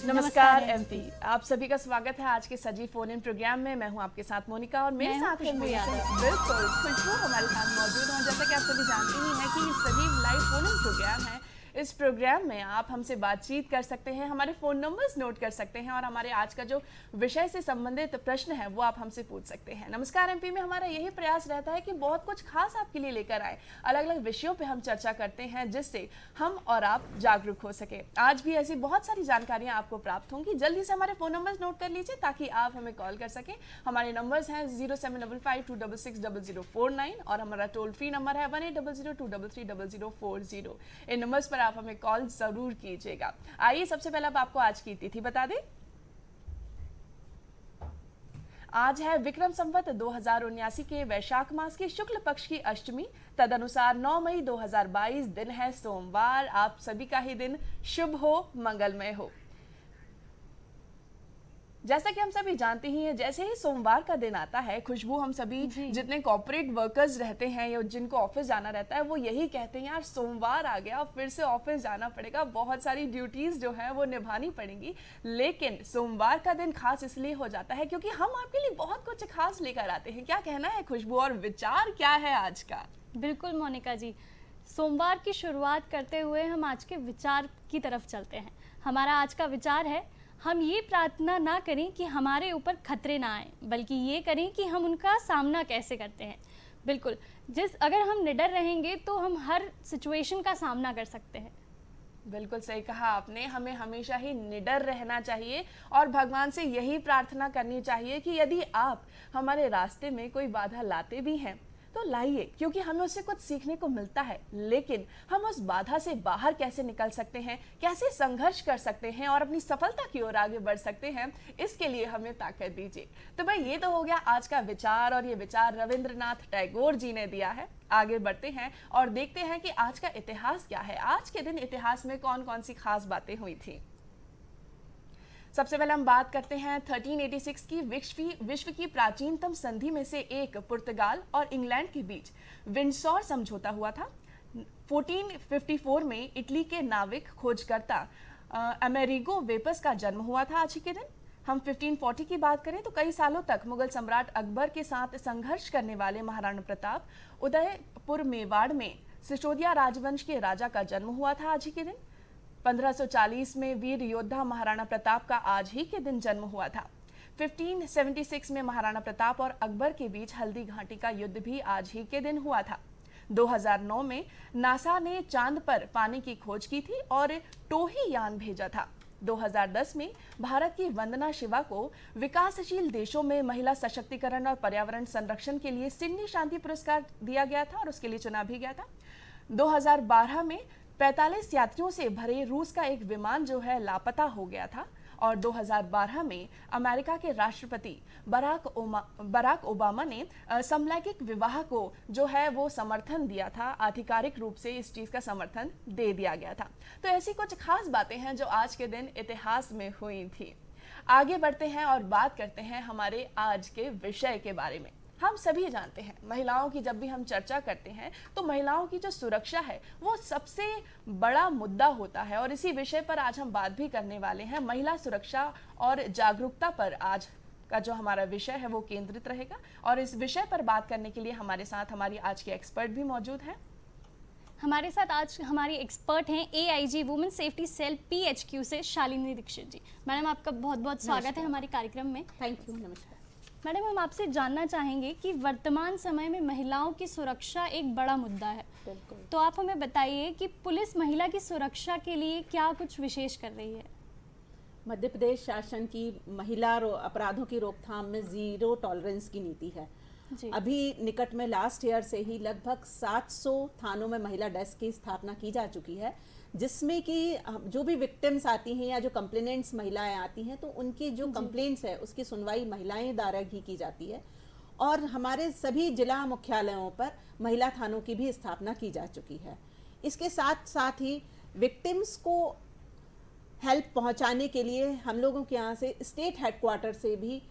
नमस्कार एमपी, आप सभी का स्वागत है आज के सजीव फोन इन प्रोग्राम में। मैं हूं आपके साथ मोनिका और मेरे साथ खुशबू यादव। बिल्कुल खुशबू हमारे साथ मौजूद हैं। जैसा कि आप सभी जानते ही हैं कि ये सजीव लाइव फोन इन प्रोग्राम है। इस प्रोग्राम में आप हमसे बातचीत कर सकते हैं, हमारे फ़ोन नंबर्स नोट कर सकते हैं और हमारे आज का जो विषय से संबंधित प्रश्न है वो आप हमसे पूछ सकते हैं। नमस्कार एमपी में हमारा यही प्रयास रहता है कि बहुत कुछ खास आपके लिए लेकर आए, अलग अलग विषयों पे हम चर्चा करते हैं जिससे हम और आप जागरूक हो सके। आज भी ऐसी बहुत सारी जानकारियां आपको प्राप्त होंगी। जल्दी से हमारे फ़ोन नंबर्स नोट कर लीजिए ताकि आप हमें कॉल कर सकें। हमारे नंबर्स हैं 0755266049 और हमारा टोल फ्री नंबर है 1800233040। इन नंबर्स पर आप हमें कॉल जरूर कीजिएगा। आइए सबसे पहले अब आपको आज की तिथि बता दें। आज है विक्रम संवत 2079 के वैशाख मास की शुक्ल पक्ष की अष्टमी, तदनुसार 9 मई 2022 दिन है सोमवार। आप सभी का ही दिन शुभ हो, मंगलमय हो। जैसा कि हम सभी जानते ही हैं, जैसे ही सोमवार का दिन आता है खुशबू, हम सभी जितने कॉर्पोरेट वर्कर्स रहते हैं या जिनको ऑफिस जाना रहता है वो यही कहते हैं यार सोमवार आ गया, फिर से ऑफिस जाना पड़ेगा, बहुत सारी ड्यूटीज जो है वो निभानी पड़ेंगी। लेकिन सोमवार का दिन खास इसलिए हो जाता है क्योंकि हम आपके लिए बहुत कुछ खास लेकर आते हैं। क्या कहना है खुशबू और विचार क्या है आज का? बिल्कुल मोनिका जी, सोमवार की शुरुआत करते हुए हम आज के विचार की तरफ चलते हैं। हमारा आज का विचार है, हम ये प्रार्थना ना करें कि हमारे ऊपर खतरे ना आए, बल्कि ये करें कि हम उनका सामना कैसे करते हैं। बिल्कुल, अगर हम निडर रहेंगे तो हम हर सिचुएशन का सामना कर सकते हैं। बिल्कुल सही कहा आपने, हमें हमेशा ही निडर रहना चाहिए और भगवान से यही प्रार्थना करनी चाहिए कि यदि आप हमारे रास्ते में कोई बाधा लाते भी हैं तो लाइए, क्योंकि हमें उससे कुछ सीखने को मिलता है। लेकिन हम उस बाधा से बाहर कैसे निकल सकते हैं, कैसे संघर्ष कर सकते हैं और अपनी सफलता की ओर आगे बढ़ सकते हैं, इसके लिए हमें ताकत दीजिए। तो भाई ये तो हो गया आज का विचार और ये विचार रविंद्रनाथ टैगोर जी ने दिया है। आगे बढ़ते हैं और देखते हैं कि आज का इतिहास क्या है। आज के दिन इतिहास में कौन कौन सी खास बातें हुई थी। सबसे पहले हम बात करते हैं 1386 की विश्व की प्राचीनतम संधि में से एक पुर्तगाल और इंग्लैंड के बीच विंडसॉर समझौता हुआ था। 1454 में इटली के नाविक खोजकर्ता अमेरिगो वेपस का जन्म हुआ था आज ही के दिन। हम 1540 की बात करें तो कई सालों तक मुगल सम्राट अकबर के साथ संघर्ष करने वाले महाराणा प्रताप उदयपुर मेवाड़ में सिसोदिया राजवंश के राजा का जन्म हुआ था आज ही के दिन। 1540 में वीर योद्धा महाराणा प्रताप का आज ही के दिन जन्म हुआ था। 1576 में महाराणा प्रताप और अकबर के बीच हल्दी घाटी का युद्ध भी आज ही के दिन हुआ था। 2009 में नासा ने चांद पर पानी की खोज की थी और टोही यान भेजा था। 2010 में भारत की वंदना शिवा को विकासशील देशों में महिला सशक्तिकरण और पर्यावरण संरक्षण के लिए सिडनी शांति पुरस्कार दिया गया था और उसके लिए चुना भी गया था। 2012 में 45 यात्रियों से भरे रूस का एक विमान जो है लापता हो गया था और 2012 में अमेरिका के राष्ट्रपति बराक ओबामा ने समलैंगिक विवाह को जो है वो समर्थन दिया था। आधिकारिक रूप से इस चीज़ का समर्थन दे दिया गया था। तो ऐसी कुछ खास बातें हैं जो आज के दिन इतिहास में हुई थी। आगे बढ़ते हैं और बात करते हैं हमारे आज के विषय के बारे में। हम सभी जानते हैं महिलाओं की जब भी हम चर्चा करते हैं तो महिलाओं की जो सुरक्षा है वो सबसे बड़ा मुद्दा होता है और इसी विषय पर आज हम बात भी करने वाले हैं। महिला सुरक्षा और जागरूकता पर आज का जो हमारा विषय है वो केंद्रित रहेगा और इस विषय पर बात करने के लिए हमारे साथ हमारी आज की एक्सपर्ट भी मौजूद हैं। हमारे साथ आज हमारी एक्सपर्ट हैं AIG women safety cell PHQ से शालिनी दीक्षित जी। मैडम, आपका बहुत बहुत स्वागत है हमारे कार्यक्रम में। Thank you. नमस्कार मैडम, हम आपसे जानना चाहेंगे कि वर्तमान समय में महिलाओं की सुरक्षा एक बड़ा मुद्दा है। बिल्कुल। तो आप हमें बताइए कि पुलिस महिला की सुरक्षा के लिए क्या कुछ विशेष कर रही है। मध्य प्रदेश शासन की महिला अपराधों की रोकथाम में जीरो टॉलरेंस की नीति है जी। अभी निकट में लास्ट ईयर से ही लगभग 700 थानों में महिला डेस्क की स्थापना की जा चुकी है, जिसमें कि जो भी विक्टिम्स आती हैं या जो कंप्लेनेंट्स महिलाएं आती हैं तो उनकी जो कंप्लेंट्स है उसकी सुनवाई महिलाएं द्वारा ही की जाती है और हमारे सभी जिला मुख्यालयों पर महिला थानों की भी स्थापना की जा चुकी है। इसके साथ साथ ही विक्टिम्स को हेल्प पहुंचाने के लिए हम लोगों के यहाँ से स्टेट हेडक्वार्टर से भी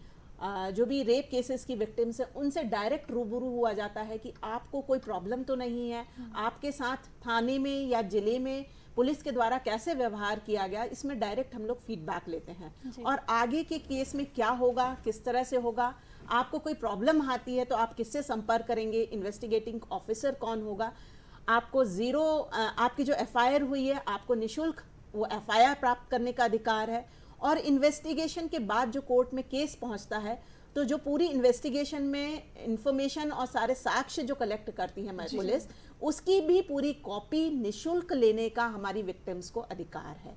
जो भी रेप केसेस की विक्टिम्स है उनसे डायरेक्ट रूबरू हुआ जाता है कि आपको कोई प्रॉब्लम तो नहीं है, आपके साथ थाने में या जिले में पुलिस के द्वारा कैसे व्यवहार किया गया, इसमें डायरेक्ट हम लोग फीडबैक लेते हैं। और आगे के केस में क्या होगा, किस तरह से होगा, आपको कोई प्रॉब्लम आती है तो आप किससे संपर्क करेंगे, इन्वेस्टिगेटिंग ऑफिसर कौन होगा, आपको आपकी जो एफआईआर हुई है आपको निशुल्क वो एफआईआर प्राप्त करने का अधिकार है। और इन्वेस्टिगेशन के बाद जो कोर्ट में केस पहुंचता है तो जो पूरी इन्वेस्टिगेशन में इंफॉर्मेशन और सारे साक्ष्य जो कलेक्ट करती है हमारी पुलिस, उसकी भी पूरी कॉपी निशुल्क लेने का हमारी विक्टिम्स को अधिकार है।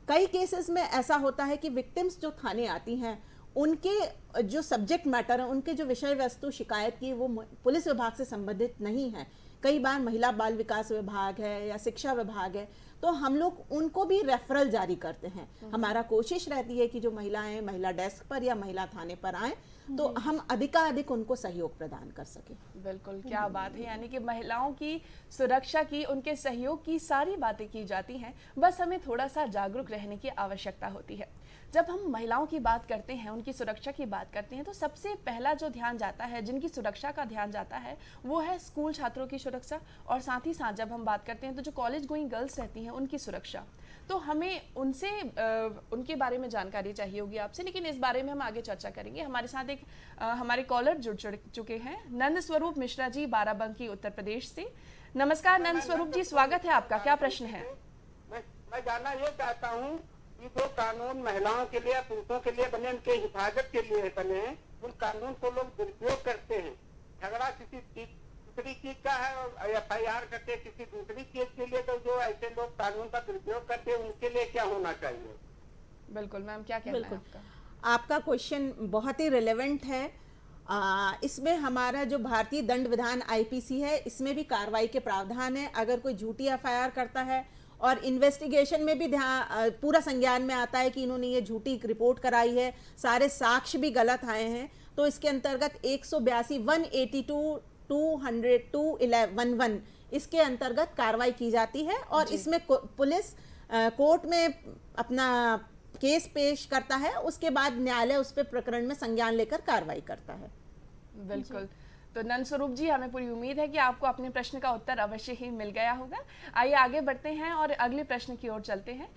कई केसेस में ऐसा होता है कि विक्टिम्स जो थाने आती हैं उनके जो सब्जेक्ट मैटर है, उनके जो विषय वस्तु शिकायत की वो पुलिस विभाग से संबंधित नहीं है। कई बार महिला बाल विकास विभाग है या शिक्षा विभाग है, तो हम लोग उनको भी रेफरल जारी करते हैं। हमारा कोशिश रहती है कि जो महिलाएं महिला डेस्क पर या महिला थाने पर आए तो हम अधिकाधिक उनको सहयोग प्रदान कर सके। बिल्कुल, क्या बात है। यानी कि महिलाओं की सुरक्षा की, उनके सहयोग की सारी बातें की जाती हैं, बस हमें थोड़ा सा जागरूक रहने की आवश्यकता होती है। जब हम महिलाओं की बात करते हैं, उनकी सुरक्षा की बात करते हैं, तो सबसे पहला जो ध्यान जाता है, जिनकी सुरक्षा का ध्यान जाता है, वो है स्कूल छात्रों की सुरक्षा। और साथ ही साथ जब हम बात करते हैं तो जो कॉलेज गोइंग गर्ल्स रहती हैं उनकी सुरक्षा, तो हमें उनसे उनके बारे में जानकारी चाहिए होगी आपसे, लेकिन इस बारे में हम आगे चर्चा करेंगे। हमारे साथ एक हमारे कॉलर जुड़ चुके हैं, नंद स्वरूप मिश्रा जी, बाराबंकी, उत्तर प्रदेश से। नमस्कार नंद स्वरूप जी, स्वागत है आपका, क्या प्रश्न है? मैं जानना ये चाहता हूँ कि जो कानून महिलाओं के लिए, पुरुषों के लिए बने, उनके हिफाजत के लिए बने हैं, उन कानून को लोग दुरुपयोग करते हैं। झगड़ा किसी दूसरी चीज का है और एफआईआर करते किसी दूसरी चीज के लिए, तो जो ऐसे लोग कानून का दुरुपयोग करते हैं उनके लिए क्या होना चाहिए? बिल्कुल मैम, क्या कहना है आपका? आपका क्वेश्चन बहुत ही रिलेवेंट है। इसमें हमारा जो भारतीय दंड विधान आईपीसी है, इसमें भी कार्रवाई के प्रावधान है। अगर कोई झूठी एफआईआर करता है और इन्वेस्टिगेशन में भी पूरा संज्ञान में आता है कि इन्होंने ये झूठी रिपोर्ट कराई है, सारे साक्ष्य भी गलत आए हैं, तो इसके अंतर्गत 182, 182, 200, 211 इसके अंतर्गत कार्रवाई की जाती है। और इसमें पुलिस कोर्ट में अपना केस पेश करता है, उसके बाद न्यायालय उस पर प्रकरण में संज्ञान लेकर कार्रवाई करता है। बिल्कुल, तो नंद स्वरूप जी, हमें पूरी उम्मीद है कि आपको अपने प्रश्न का उत्तर अवश्य ही मिल गया होगा। आइए आगे बढ़ते हैं और अगले प्रश्न की ओर चलते हैं।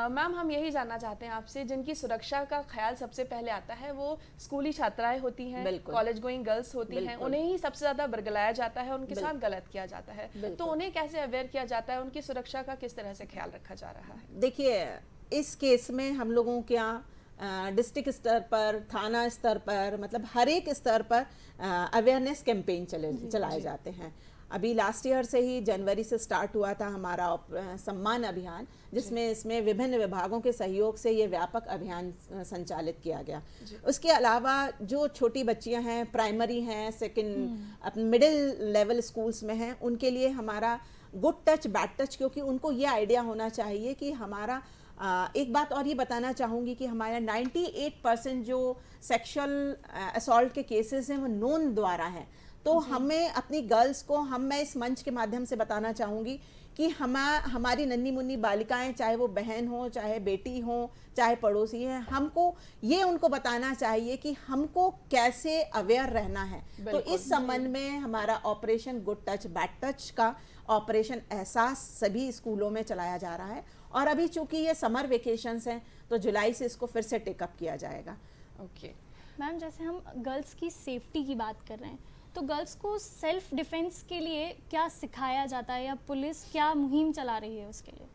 मैम, हम यही जानना चाहते हैं आपसे, जिनकी सुरक्षा का ख्याल सबसे पहले आता है वो स्कूली छात्राएं होती हैं, कॉलेज गोइंग गर्ल्स होती हैं, उन्हें ही सबसे ज्यादा बरगलाया जाता है, उनके साथ गलत किया जाता है, तो उन्हें कैसे अवेयर किया जाता है, उनकी सुरक्षा का किस तरह से ख्याल रखा जा रहा है? देखिए, इस केस में हम लोगों के यहाँ डिस्ट्रिक्ट स्तर पर, थाना स्तर पर, मतलब हर एक स्तर पर अवेयरनेस कैंपेन चलाए जाते हैं। अभी लास्ट ईयर से ही जनवरी से स्टार्ट हुआ था हमारा सम्मान अभियान, जिसमें इसमें विभिन्न विभागों के सहयोग से ये व्यापक अभियान संचालित किया गया। उसके अलावा जो छोटी बच्चियां हैं, प्राइमरी हैं, सेकंड मिडिल लेवल स्कूल्स में हैं, उनके लिए हमारा गुड टच बैड टच, क्योंकि उनको ये आइडिया होना चाहिए कि हमारा एक बात और ये बताना चाहूँगी कि हमारा 98% जो सेक्सुअल असॉल्ट के केसेस हैं वो नोन द्वारा हैं। तो हमें अपनी गर्ल्स को मैं इस मंच के माध्यम से बताना चाहूँगी कि हमारी नन्ही मुन्नी बालिकाएं, चाहे वो बहन हो, चाहे बेटी हो, चाहे पड़ोसी हैं, हमको ये उनको बताना चाहिए कि हमको कैसे अवेयर रहना है। तो इस संबंध में हमारा operation good touch bad touch का ऑपरेशन एहसास सभी स्कूलों में चलाया जा रहा है। और अभी चूंकि ये समर वेकेशंस हैं तो जुलाई से इसको फिर से टेकअप किया जाएगा। ओके मैम, जैसे हम गर्ल्स की सेफ्टी की बात कर रहे हैं, तो गर्ल्स को सेल्फ डिफेंस के लिए क्या सिखाया जाता है या पुलिस क्या मुहिम चला रही है उसके लिए?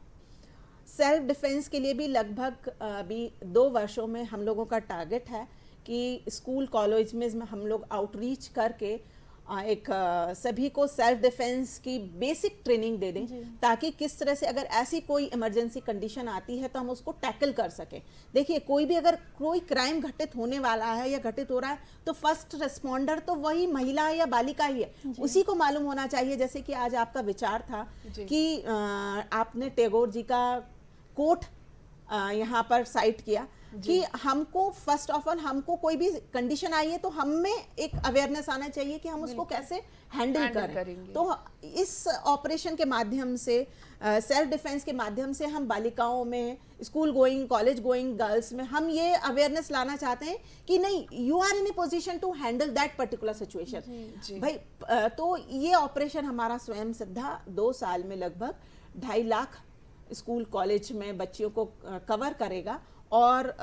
सेल्फ डिफेंस के लिए भी लगभग अभी 2 वर्षों में हम लोगों का टारगेट है कि स्कूल कॉलेज में हम लोग आउटरीच करके एक सभी को सेल्फ डिफेंस की बेसिक ट्रेनिंग दे दें, ताकि किस तरह से अगर ऐसी कोई इमरजेंसी कंडीशन आती है तो हम उसको टैकल कर सकें। देखिए, अगर कोई क्राइम घटित होने वाला है या घटित हो रहा है तो फर्स्ट रिस्पॉन्डर तो वही महिला या बालिका ही है, उसी को मालूम होना चाहिए। जैसे कि आज आपका विचार था कि आपने टैगोर जी का कोट यहाँ पर साइट किया कि हमको फर्स्ट ऑफ ऑल हमको कोई भी कंडीशन आई है तो हमें एक अवेयरनेस आना चाहिए कि हम उसको कैसे हैंडल करें। तो इस ऑपरेशन के माध्यम से, सेल्फ डिफेंस के माध्यम से हम बालिकाओं में, school going, college going girls में हम ये अवेयरनेस लाना चाहते हैं कि नहीं, you are in a position to handle that particular situation भाई। तो ये ऑपरेशन हमारा स्वयं सिद्धा 2 साल में लगभग 2.5 लाख स्कूल कॉलेज में बच्चियों को कवर करेगा। और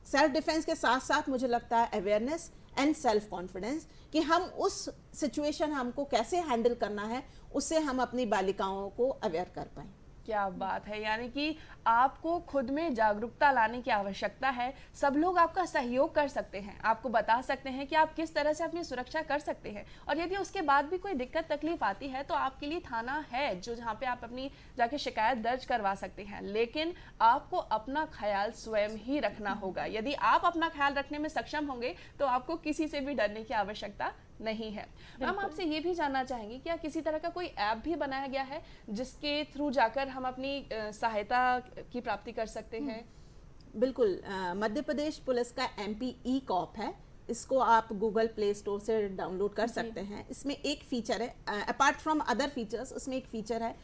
सेल्फ डिफेंस के साथ साथ मुझे लगता है अवेयरनेस एंड सेल्फ कॉन्फिडेंस कि हम उस सिचुएशन हमको कैसे हैंडल करना है, उससे हम अपनी बालिकाओं को अवेयर कर पाएं। क्या बात है, यानी कि आपको खुद में जागरूकता लाने की आवश्यकता है। सब लोग आपका सहयोग कर सकते हैं, आपको बता सकते हैं कि आप किस तरह से अपनी सुरक्षा कर सकते हैं। और यदि उसके बाद भी कोई दिक्कत तकलीफ आती है तो आपके लिए थाना है जो जहाँ पे आप अपनी जाके शिकायत दर्ज करवा सकते हैं। लेकिन आपको अपना ख्याल स्वयं ही रखना होगा। यदि आप अपना ख्याल रखने में सक्षम होंगे तो आपको किसी से भी डरने की आवश्यकता नहीं है। मैम, आपसे ये भी जानना चाहेंगे क्या किसी तरह का कोई ऐप भी बनाया गया है जिसके थ्रू जाकर हम अपनी सहायता की प्राप्ति कर सकते हैं? बिल्कुल, मध्य प्रदेश पुलिस का MP E-कॉप है, इसको आप गूगल प्ले स्टोर से डाउनलोड कर सकते हैं। इसमें एक फीचर है, अपार्ट फ्रॉम अदर फीचर्स, उसमें एक फीचर है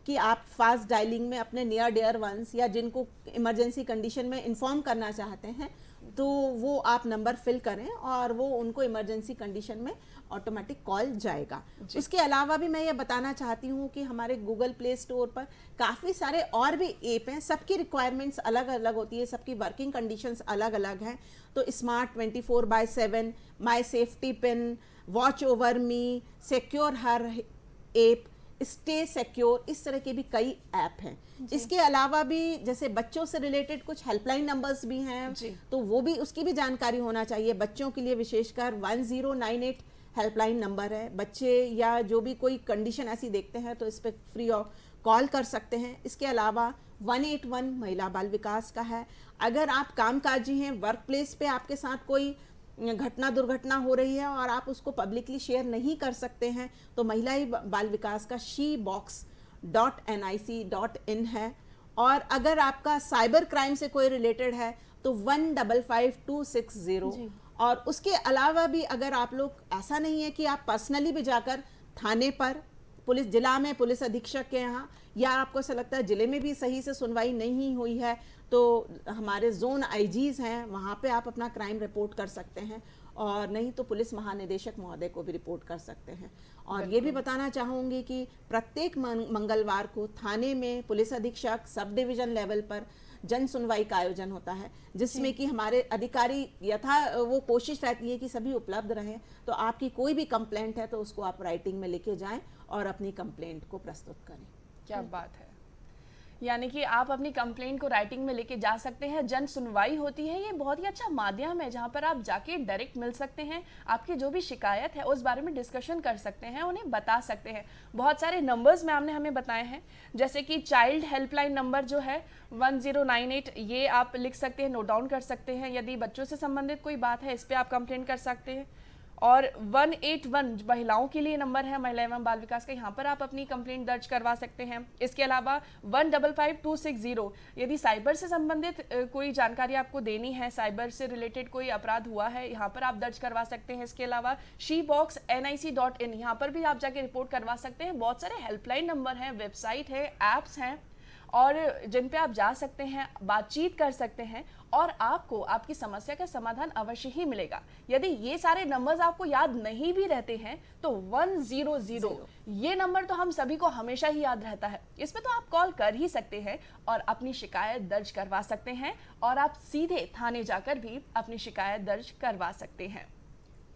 कि आप फास्ट डायलिंग में अपने नियर डियर वंस या जिनको इमरजेंसी कंडीशन में इन्फॉर्म करना चाहते हैं तो वो आप नंबर फिल करें और वो उनको इमरजेंसी कंडीशन में ऑटोमेटिक कॉल जाएगा। उसके अलावा भी मैं ये बताना चाहती हूँ कि हमारे गूगल प्ले स्टोर पर काफ़ी सारे और भी ऐप हैं। सबकी रिक्वायरमेंट्स अलग अलग होती है, सबकी वर्किंग कंडीशंस अलग अलग हैं। तो smart 24/7, my safety pin, watch over me, secure her app, stay secure, इस तरह के भी कई ऐप हैं। इसके अलावा भी जैसे बच्चों से रिलेटेड कुछ हेल्पलाइन नंबर्स भी हैं, तो वो भी, उसकी भी जानकारी होना चाहिए। बच्चों के लिए विशेषकर 1098 हेल्पलाइन नंबर है। बच्चे या जो भी कोई कंडीशन ऐसी देखते हैं तो इस पर फ्री ऑफ कॉल कर सकते हैं। इसके अलावा 181 महिला बाल विकास का है। अगर आप कामकाजी हैं, वर्क प्लेस पे आपके साथ कोई घटना दुर्घटना हो रही है और आप उसको पब्लिकली शेयर नहीं कर सकते हैं तो महिला बाल विकास का she-box.nic.in है। और अगर आपका साइबर क्राइम से कोई रिलेटेड है तो 155260। और उसके अलावा भी अगर आप लोग, ऐसा नहीं है कि आप पर्सनली भी जाकर थाने पर, पुलिस जिला में पुलिस अधीक्षक के यहाँ, या आपको ऐसा लगता है जिले में भी सही से सुनवाई नहीं हुई है तो हमारे जोन IGs हैं, वहाँ पे आप अपना क्राइम रिपोर्ट कर सकते हैं। और नहीं तो पुलिस महानिदेशक महोदय को भी रिपोर्ट कर सकते हैं। और ये भी बताना चाहूँगी कि प्रत्येक मंगलवार को थाने में पुलिस अधीक्षक सब डिवीजन लेवल पर जन सुनवाई का आयोजन होता है, जिसमें कि हमारे अधिकारी वो कोशिश रहती है कि सभी उपलब्ध रहें। तो आपकी कोई भी कंप्लेंट है तो उसको आप राइटिंग में लेके जाएं और अपनी कंप्लेंट को प्रस्तुत करें। क्या बात है, यानी कि आप अपनी कंप्लेंट को राइटिंग में लेके जा सकते हैं। जन सुनवाई होती है, ये बहुत ही अच्छा माध्यम है जहां पर आप जाके डायरेक्ट मिल सकते हैं, आपकी जो भी शिकायत है उस बारे में डिस्कशन कर सकते हैं, उन्हें बता सकते हैं। बहुत सारे नंबर्स मैम ने हमें बताए हैं, जैसे कि चाइल्ड हेल्पलाइन नंबर जो है 1098, ये आप लिख सकते हैं, नोट डाउन कर सकते हैं। यदि बच्चों से संबंधित कोई बात है इस पर आप कंप्लेंट कर सकते हैं। और 181 महिलाओं के लिए नंबर है, महिला एवं बाल विकास का, यहाँ पर आप अपनी कंप्लेंट दर्ज करवा सकते हैं। इसके अलावा 155260, यदि साइबर से संबंधित कोई जानकारी आपको देनी है, साइबर से रिलेटेड कोई अपराध हुआ है, यहाँ पर आप दर्ज करवा सकते हैं। इसके अलावा she-box.nic.in, यहाँ पर भी आप जाके रिपोर्ट करवा सकते हैं। बहुत सारे हेल्पलाइन नंबर हैं, वेबसाइट है, ऐप्स हैं और जिन पे आप जा सकते हैं, बातचीत कर सकते हैं और आपको आपकी समस्या का समाधान अवश्य ही मिलेगा। यदि ये सारे नंबर्स आपको याद नहीं भी रहते हैं तो 100 ये नंबर तो हम सभी को हमेशा ही याद रहता है। इसमें तो आप कॉल कर ही सकते हैं और अपनी शिकायत दर्ज करवा सकते हैं और आप सीधे थाने जाकर भी अपनी शिकायत दर्ज करवा सकते हैं।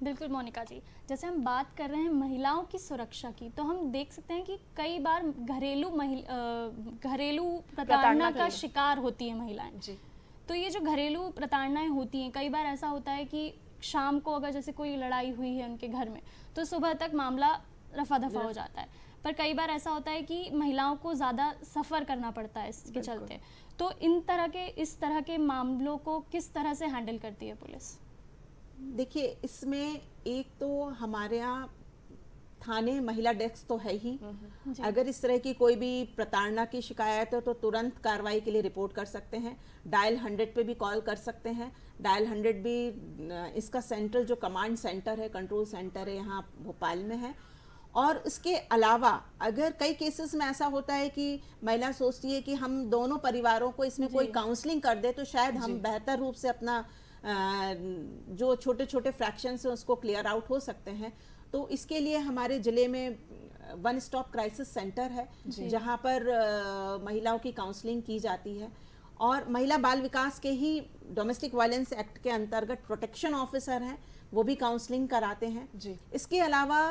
बिल्कुल मोनिका जी, जैसे हम बात कर रहे हैं महिलाओं की सुरक्षा की, तो हम देख सकते हैं कि कई बार घरेलू प्रताड़ना का शिकार होती है महिलाएं जी। तो ये जो घरेलू प्रताड़नाएं होती हैं, कई बार ऐसा होता है कि शाम को अगर जैसे कोई लड़ाई हुई है उनके घर में तो सुबह तक मामला रफा दफा हो जाता है, पर कई बार ऐसा होता है कि महिलाओं को ज़्यादा सफ़र करना पड़ता है इसके चलते। तो इस तरह के मामलों को किस तरह से हैंडल करती है पुलिस? देखिए, इसमें एक तो हमारे यहाँ थाने महिला डेस्क तो है ही। अगर इस तरह की कोई भी प्रताड़ना की शिकायत है तो तुरंत कार्रवाई के लिए रिपोर्ट कर सकते हैं। डायल 100 पे भी कॉल कर सकते हैं। डायल 100 भी इसका सेंट्रल जो कमांड सेंटर है, कंट्रोल सेंटर है, यहाँ भोपाल में है। और इसके अलावा अगर कई केसेस में ऐसा होता है कि महिला सोचती है कि हम दोनों परिवारों को इसमें कोई काउंसलिंग कर दे तो शायद हम बेहतर रूप से अपना जो छोटे छोटे फ्रैक्शंस हैं उसको क्लियर आउट हो सकते हैं। तो इसके लिए हमारे ज़िले में वन स्टॉप क्राइसिस सेंटर है, जहाँ पर महिलाओं की काउंसलिंग की जाती है। और महिला बाल विकास के ही डोमेस्टिक वायलेंस एक्ट के अंतर्गत प्रोटेक्शन ऑफिसर हैं, वो भी काउंसलिंग कराते हैं जी। इसके अलावा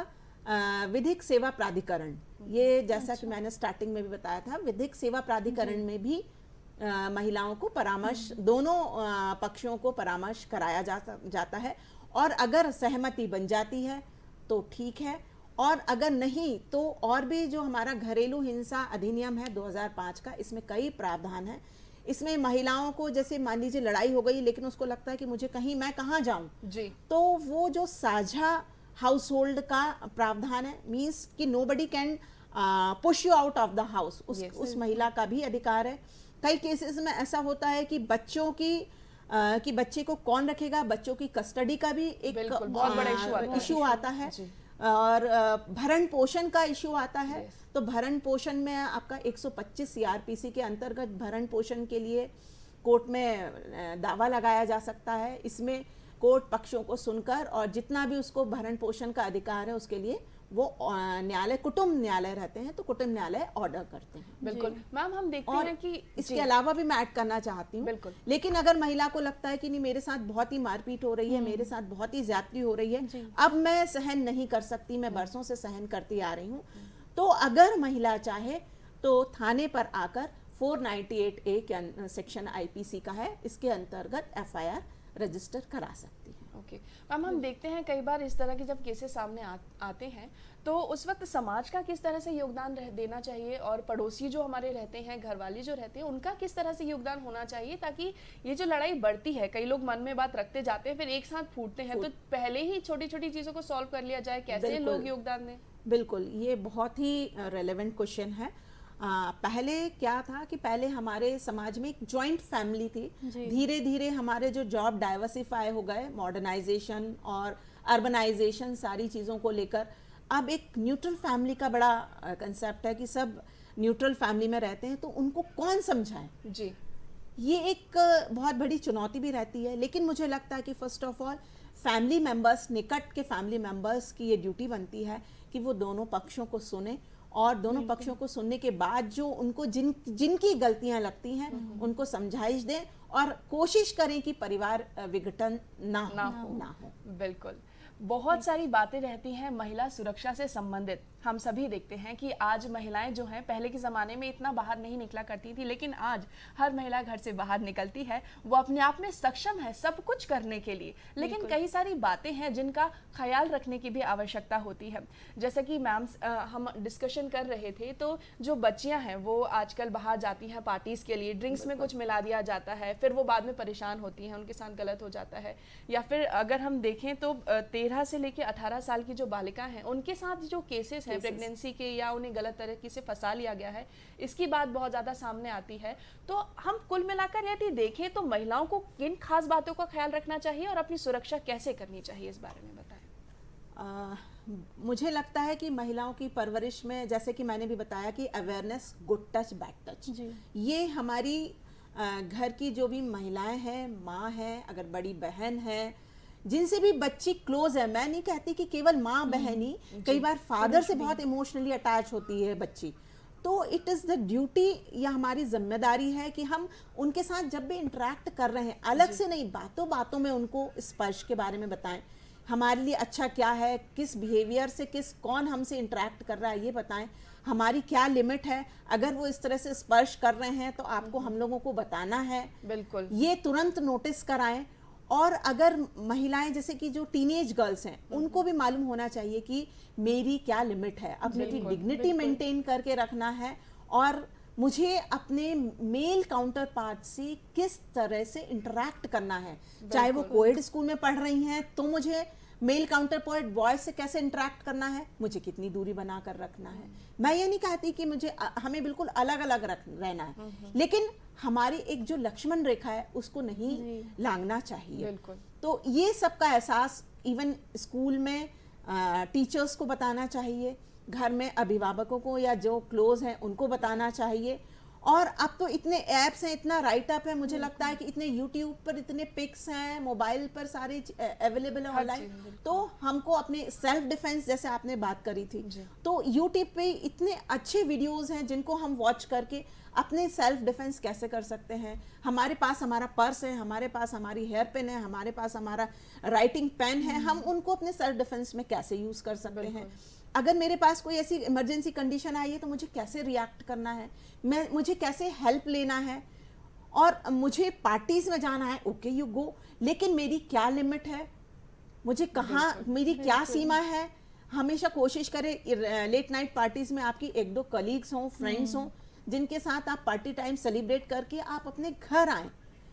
विधिक सेवा प्राधिकरण, ये जैसा कि मैंने स्टार्टिंग में भी बताया था, विधिक सेवा प्राधिकरण में भी महिलाओं को परामर्श, दोनों पक्षों को परामर्श कराया जाता है। और अगर सहमति बन जाती है तो ठीक है, और अगर नहीं तो और भी जो हमारा घरेलू हिंसा अधिनियम है 2005 का, इसमें कई प्रावधान हैं। इसमें महिलाओं को, जैसे मान लीजिए लड़ाई हो गई लेकिन उसको लगता है कि मुझे मैं कहाँ जाऊं जी, तो वो जो साझा हाउस होल्ड का प्रावधान है, मीन्स कि nobody can push you out of the house, उस महिला का भी अधिकार है। कई केसेस में ऐसा होता है कि बच्चों की बच्चे को कौन रखेगा, बच्चों की कस्टडी का भी एक बहुत बड़ा इशू आता है। और भरण पोषण का इशू आता है। तो भरण पोषण में आपका 125 सीआरपीसी के अंतर्गत भरण पोषण के लिए कोर्ट में दावा लगाया जा सकता है। इसमें कोर्ट पक्षों को सुनकर और जितना भी उसको भरण पोषण का अधिकार है उसके लिए वो न्यायालय, कुटुंब न्यायालय रहते हैं, तो कुटुंब न्यायालय ऑर्डर करते हैं। बिल्कुल मैम, हम देखते हैं कि इसके अलावा भी मैं ऐड करना चाहती हूँ, बिल्कुल, लेकिन अगर महिला को लगता है कि नहीं, मेरे साथ बहुत ही मारपीट हो रही है, मेरे साथ बहुत ही ज्यादती हो रही है, अब मैं सहन नहीं कर सकती, मैं बरसों से सहन करती आ रही हूँ, तो अगर महिला चाहे तो थाने पर आकर 498A के सेक्शन आईपीसी का है, इसके अंतर्गत एफआईआर रजिस्टर करा सकती है। ओके मैम, हम देखते हैं कई बार इस तरह के जब केसेस सामने आते हैं तो उस वक्त समाज का किस तरह से योगदान देना चाहिए, और पड़ोसी जो हमारे रहते हैं, घर वाले जो रहते हैं, उनका किस तरह से योगदान होना चाहिए, ताकि ये जो लड़ाई बढ़ती है, कई लोग मन में बात रखते जाते हैं फिर एक साथ फूटते हैं, तो पहले ही छोटी छोटी चीज़ों को सॉल्व कर लिया जाए, कैसे लोग योगदान दें? बिल्कुल, ये बहुत ही रेलेवेंट क्वेश्चन है। पहले क्या था कि पहले हमारे समाज में एक जॉइंट फैमिली थी, धीरे धीरे हमारे जो जॉब डाइवर्सिफाई हो गए, मॉडर्नाइजेशन और अर्बनाइजेशन सारी चीज़ों को लेकर अब एक न्यूट्रल फैमिली का बड़ा कंसेप्ट है कि सब न्यूट्रल फैमिली में रहते हैं, तो उनको कौन समझाए जी, ये एक बहुत बड़ी चुनौती भी रहती है। लेकिन मुझे लगता है कि first of all family members, निकट के फैमिली मेंबर्स की ये ड्यूटी बनती है कि वो दोनों पक्षों को सुने, और दोनों पक्षों को सुनने के बाद जो उनको जिनकी गलतियां लगती हैं उनको समझाइश दें और कोशिश करें कि परिवार विघटन ना हो। बिल्कुल, बहुत सारी बातें रहती हैं महिला सुरक्षा से संबंधित। हम सभी देखते हैं कि आज महिलाएं जो हैं, पहले के ज़माने में इतना बाहर नहीं निकला करती थी, लेकिन आज हर महिला घर से बाहर निकलती है, वो अपने आप में सक्षम है सब कुछ करने के लिए, लेकिन कई सारी बातें हैं जिनका ख्याल रखने की भी आवश्यकता होती है। जैसे कि मैम हम डिस्कशन कर रहे थे, तो जो बच्चियां हैं वो आजकल बाहर जाती हैं पार्टीज़ के लिए, ड्रिंक्स में कुछ मिला दिया जाता है, फिर वो बाद में परेशान होती हैं, उनके साथ गलत हो जाता है। या फिर अगर हम देखें तो 13 से लेकर 18 साल की जो बालिका हैं, उनके साथ जो केसेस हैं प्रेगनेंसी के, या उन्हें गलत तरीके से फंसा लिया गया है, इसकी बात बहुत ज़्यादा सामने आती है। तो हम कुल मिलाकर यदि देखें तो महिलाओं को किन खास बातों का ख्याल रखना चाहिए और अपनी सुरक्षा कैसे करनी चाहिए, इस बारे में बताएं। मुझे लगता है कि महिलाओं की परवरिश में, जैसे कि मैंने भी बताया कि awareness, good touch, bad touch, ये हमारी घर की जो भी महिलाएं हैं, माँ है, अगर बड़ी बहन है, जिनसे भी बच्ची क्लोज है, मैं नहीं कहती कि केवल माँ बहन ही, कई बार फादर से बहुत इमोशनली अटैच होती है बच्ची, तो इट इज़ द ड्यूटी या हमारी जिम्मेदारी है कि हम उनके साथ जब भी इंटरेक्ट कर रहे हैं, अलग से नहीं, बातों बातों में उनको स्पर्श के बारे में बताएं, हमारे लिए अच्छा क्या है, किस बिहेवियर से कौन हमसे इंटरेक्ट कर रहा है ये बताएं, हमारी क्या लिमिट है, अगर वो इस तरह से स्पर्श कर रहे हैं तो आपको हम लोगों को बताना है, बिल्कुल, ये तुरंत नोटिस कराएं। और अगर महिलाएं जैसे कि जो टीनेज गर्ल्स हैं, उनको भी मालूम होना चाहिए कि मेरी क्या लिमिट है, अपनी डिग्निटी मेंटेन करके रखना है, और मुझे अपने मेल काउंटर पार्ट से किस तरह से इंटरेक्ट करना है, चाहे वो कोएड स्कूल में पढ़ रही हैं तो मुझे मेल काउंटर पार्ट बॉय से कैसे इंटरेक्ट करना है, मुझे कितनी दूरी बनाकर रखना है। मैं ये नहीं कहती कि हमें बिल्कुल अलग अलग रहना है, लेकिन हमारी एक जो लक्ष्मण रेखा है उसको नहीं लांघना चाहिए। तो ये सब का एहसास इवन स्कूल में टीचर्स को बताना चाहिए, घर में अभिभावकों को या जो क्लोज हैं उनको बताना चाहिए, और अब तो इतने ऐप्स हैं, इतना राइट अप है, मुझे लगता है कि इतने यूट्यूब पर इतने पिक्स हैं, मोबाइल पर सारे अवेलेबल है ऑनलाइन। तो हमको अपने सेल्फ डिफेंस, जैसे आपने बात करी थी, तो यूट्यूब पे इतने अच्छे वीडियोस हैं जिनको हम वॉच करके अपने सेल्फ डिफेंस कैसे कर सकते हैं। हमारे पास हमारा पर्स है, हमारे पास हमारी हेयर पिन है, हमारे पास हमारा राइटिंग पेन है, हम उनको अपने सेल्फ डिफेंस में कैसे यूज कर सकते हैं। अगर मेरे पास कोई ऐसी इमरजेंसी कंडीशन आई है तो मुझे कैसे रिएक्ट करना है, मुझे कैसे हेल्प लेना है। और मुझे पार्टीज में जाना है, ओके यू गो, लेकिन मेरी क्या लिमिट है, मुझे कहाँ, मेरी क्या सीमा है। हमेशा कोशिश करें लेट नाइट पार्टीज में आपकी 1-2 कलीग्स हों, फ्रेंड्स हों, जिनके साथ आप पार्टी टाइम सेलिब्रेट करके आप अपने घर आएँ,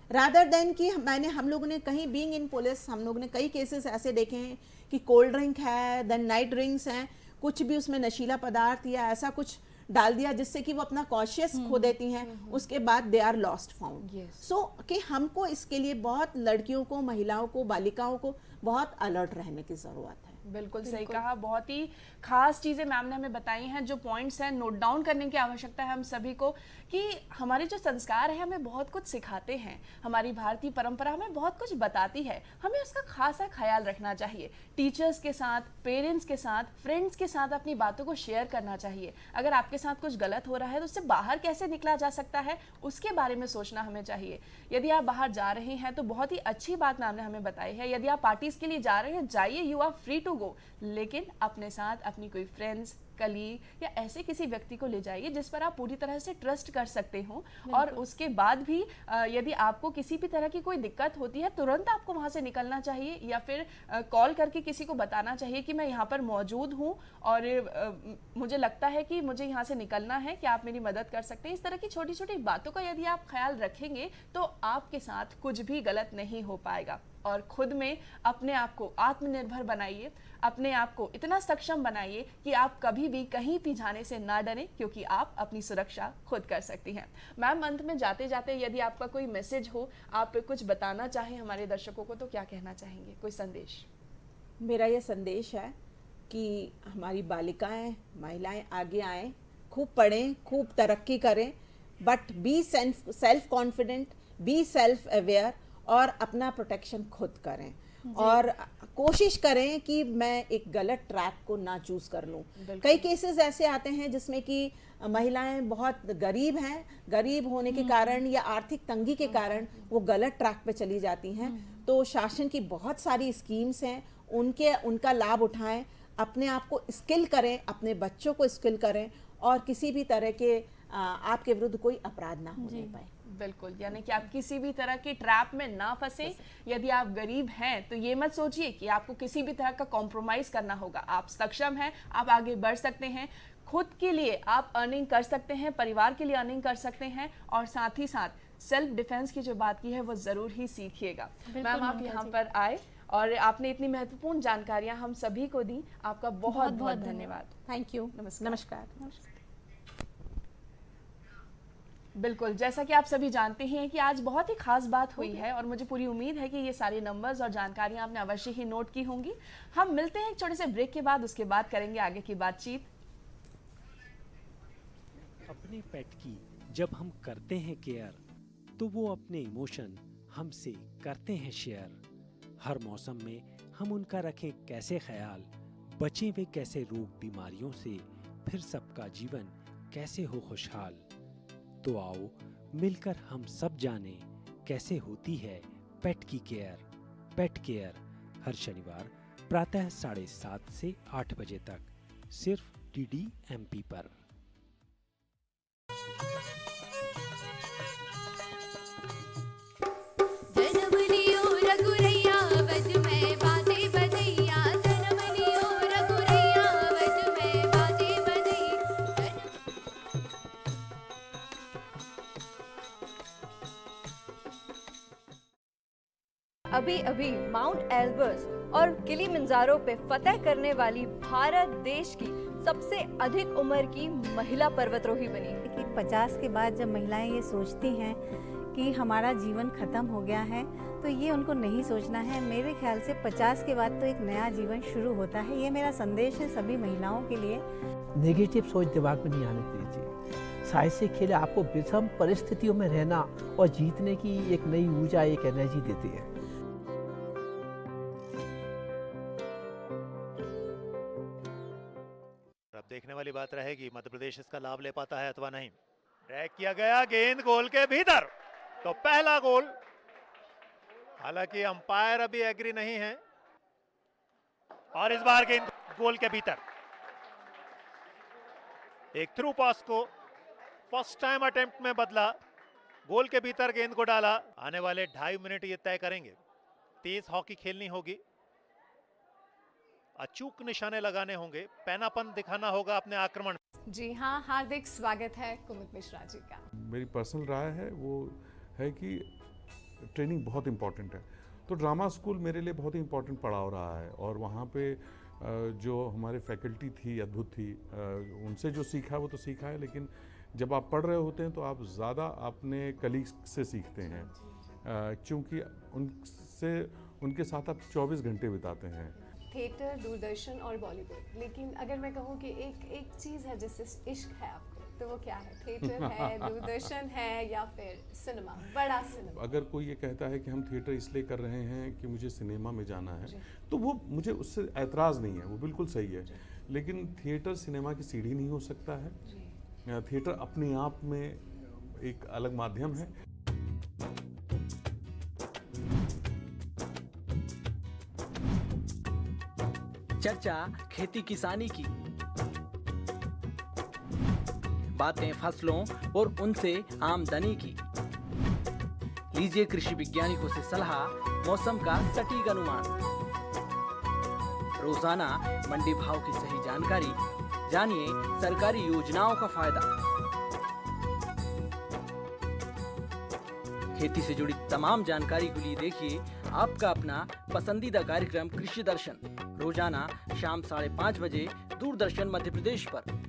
रादर देन कि हम लोगों ने कहीं बीइंग इन पुलिस, हम लोगों ने कई केसेस ऐसे देखे हैं कि कोल्ड ड्रिंक है, देन नाइट ड्रिंक्स हैं, कुछ भी उसमें नशीला पदार्थ या ऐसा कुछ डाल दिया जिससे कि वो अपना कॉशियस खो देती हैं, उसके बाद दे आर लॉस्ट फाउंड। सो कि हमको इसके लिए बहुत लड़कियों को, महिलाओं को, बालिकाओं को बहुत अलर्ट रहने की ज़रूरत है। बिल्कुल सही कहा, बहुत ही खास चीज़ें मैम ने हमें बताई हैं, जो पॉइंट्स हैं नोट डाउन करने की आवश्यकता है हम सभी को, कि हमारे जो संस्कार हैं हमें बहुत कुछ सिखाते हैं, हमारी भारतीय परंपरा हमें बहुत कुछ बताती है, हमें उसका खासा ख्याल रखना चाहिए। टीचर्स के साथ, पेरेंट्स के साथ, फ्रेंड्स के साथ अपनी बातों को शेयर करना चाहिए। अगर आपके साथ कुछ गलत हो रहा है तो उससे बाहर कैसे निकला जा सकता है, उसके बारे में सोचना हमें चाहिए। यदि आप बाहर जा रहे हैं तो बहुत ही अच्छी बात मैम ने हमें बताई है, यदि आप पार्टीज के लिए जा रहे हैं जाइए, you are free to go, लेकिन अपने साथ अपनी कोई फ्रेंड्स, कलीग या ऐसे किसी व्यक्ति को ले जाइए जिस पर आप पूरी तरह से ट्रस्ट कर सकते हो। और उसके बाद भी यदि आपको किसी भी तरह की कोई दिक्कत होती है, तुरंत आपको वहाँ से निकलना चाहिए, या फिर कॉल करके किसी को बताना चाहिए कि मैं यहाँ पर मौजूद हूँ और मुझे लगता है कि मुझे यहाँ से निकलना है, कि आप मेरी मदद कर सकते हैं। इस तरह की छोटी छोटी बातों का यदि आप ख्याल रखेंगे तो आपके साथ कुछ भी गलत नहीं हो पाएगा। और खुद में अपने आप को आत्मनिर्भर बनाइए, अपने आप को इतना सक्षम बनाइए कि आप कभी भी कहीं भी जाने से ना डरें, क्योंकि आप अपनी सुरक्षा खुद कर सकती हैं। मैम, अंत में जाते जाते यदि आपका कोई मैसेज हो, आप कुछ बताना चाहें हमारे दर्शकों को, तो क्या कहना चाहेंगे, कोई संदेश? मेरा ये संदेश है कि हमारी बालिकाएं, महिलाएं आगे आएं, खूब पढ़ें, खूब तरक्की करें, but be self confident, be self aware और अपना प्रोटेक्शन खुद करें। और कोशिश करें कि मैं एक गलत ट्रैक को ना चूज कर लूं। कई केसेस ऐसे आते हैं जिसमें कि महिलाएं बहुत गरीब हैं, गरीब होने के कारण या आर्थिक तंगी के कारण वो गलत ट्रैक पे चली जाती हैं। तो शासन की बहुत सारी स्कीम्स हैं, उनका लाभ उठाएं, अपने आप को स्किल करें, अपने बच्चों को स्किल करें, और किसी भी तरह के आपके विरुद्ध कोई अपराध ना होने पाए। बिल्कुल, यानी कि आप किसी भी तरह की ट्रैप में ना फंसे। यदि आप गरीब हैं तो ये मत सोचिए कि आपको किसी भी तरह का कॉम्प्रोमाइज करना होगा। आप सक्षम हैं, आप आगे बढ़ सकते हैं, खुद के लिए आप अर्निंग कर सकते हैं, परिवार के लिए अर्निंग कर सकते हैं, और साथ ही साथ सेल्फ डिफेंस की जो बात की है वो जरूर ही सीखिएगा। मैम, आप यहाँ पर आए और आपने इतनी महत्वपूर्ण जानकारियां हम सभी को दी, आपका बहुत बहुत धन्यवाद। Thank you. नमस्कार। बिल्कुल, जैसा कि आप सभी जानते हैं कि आज बहुत ही खास बात हुई है, और मुझे पूरी उम्मीद है कि ये सारे नंबर्स और जानकारियां आपने अवश्य ही नोट की होंगी। हम मिलते हैं एक छोटे से ब्रेक के बाद, उसके बाद करेंगे आगे की बातचीत। अपने पेट की जब हम करते हैं केयर, तो वो अपने इमोशन हमसे करते हैं शेयर। हर मौसम में हम उनका रखें कैसे ख्याल, बचें वे कैसे रोग बीमारियों से, फिर सबका जीवन कैसे हो खुशहाल। तो आओ मिलकर हम सब जानें कैसे होती है पेट की केयर। पेट केयर हर शनिवार प्रातः 7:30 से 8 बजे तक, सिर्फ DDMP पर। अभी अभी माउंट एल्ब्रस और किलिमंजारो पे फतह करने वाली भारत देश की सबसे अधिक उम्र की महिला पर्वतारोही बनी। कि 50 के बाद जब महिलाएं ये सोचती हैं कि हमारा जीवन खत्म हो गया है, तो ये उनको नहीं सोचना है। मेरे ख्याल से 50 के बाद तो एक नया जीवन शुरू होता है। ये मेरा संदेश है सभी महिलाओं के लिए। नेगेटिव सोच दिमाग में नहीं आने दीजिए। साहसिक खेल आपको विषम परिस्थितियों में रहना और जीतने की एक नई ऊर्जा, एक एनर्जी देती है। अब देखने वाली बात रहेगी मध्य प्रदेश इसका लाभ ले पाता है अथवा नहीं। ट्रैक किया गया, गेंद गोल के भीतर, तो पहला गोल। हालांकि अंपायर अभी एग्री नहीं है और इस बार गेंद गोल के भीतर। एक थ्रू पास को फर्स्ट टाइम अटेम्प्ट में बदला, गोल के भीतर गेंद को डाला। आने वाले 2.5 मिनट ये तय करेंगे। तेज हॉकी खेलनी होगी, अचूक निशाने लगाने होंगे, पैनापन दिखाना होगा अपने आक्रमण। जी हाँ, हार्दिक स्वागत है कुमुद मिश्रा जी का। मेरी पर्सनल राय है वो है कि ट्रेनिंग बहुत इम्पॉर्टेंट है। तो ड्रामा स्कूल मेरे लिए बहुत ही इम्पॉर्टेंट पड़ाव रहा है और वहाँ पे जो हमारे फैकल्टी थी, अद्भुत थी, उनसे जो सीखा वो तो सीखा है, लेकिन जब आप पढ़ रहे होते हैं तो आप ज़्यादा अपने कलीग्स से सीखते हैं, क्योंकि उनके साथ आप 24 घंटे बिताते हैं। थिएटर, दूरदर्शन और बॉलीवुड, लेकिन अगर मैं कहूँ कि एक चीज़ है जिससे इश्क है आपको, तो वो क्या है? थिएटर है, दूरदर्शन है, या फिर सिनेमा, बड़ा सिनेमा? अगर कोई ये कहता है कि हम थिएटर इसलिए कर रहे हैं कि मुझे सिनेमा में जाना है, तो वो मुझे उससे ऐतराज़ नहीं है, वो बिल्कुल सही है। लेकिन थिएटर सिनेमा की सीढ़ी नहीं हो सकता है। थिएटर अपने आप में एक अलग माध्यम है। चर्चा खेती किसानी की, बातें फसलों और उनसे आमदनी की। लीजिए कृषि वैज्ञानिकों से सलाह, मौसम का सटीक अनुमान। रोजाना मंडी भाव की सही जानकारी, जानिए सरकारी योजनाओं का फायदा। खेती से जुड़ी तमाम जानकारी के लिए देखिए आपका अपना पसंदीदा कार्यक्रम कृषि दर्शन, रोजाना शाम 5:30 बजे दूरदर्शन मध्य प्रदेश पर।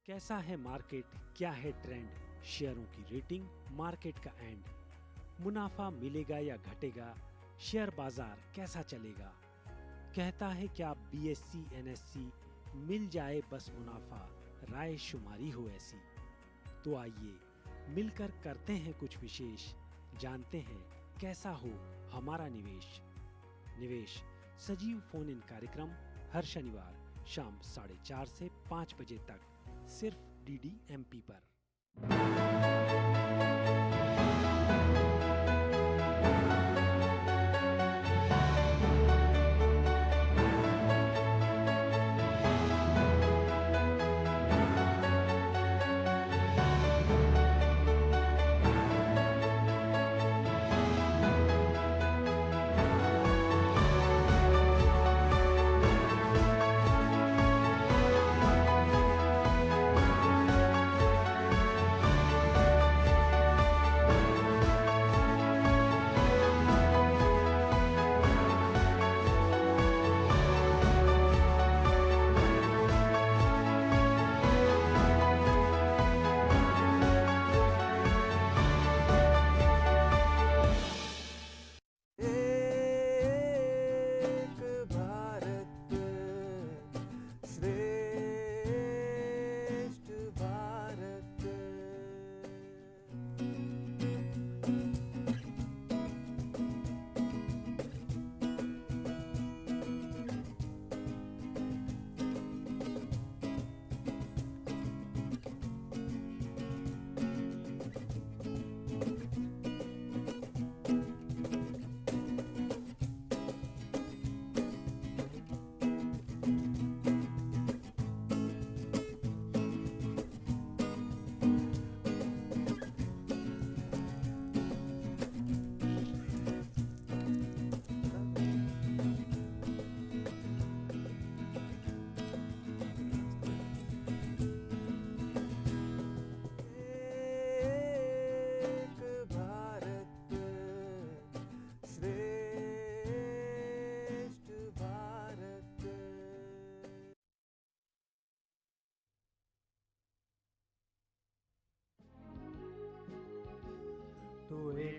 कैसा है मार्केट, क्या है ट्रेंड, शेयरों की रेटिंग, मार्केट का एंड, मुनाफा मिलेगा या घटेगा, शेयर बाजार कैसा चलेगा। कहता है क्या BSc NSC मिल जाए बस मुनाफा, राय शुमारी हो ऐसी। तो आइए मिलकर करते हैं कुछ विशेष, जानते हैं कैसा हो हमारा निवेश। सजीव फोन इन कार्यक्रम हर शनिवार शाम 4:30 से 5 बजे तक, सिर्फ DD MP पर।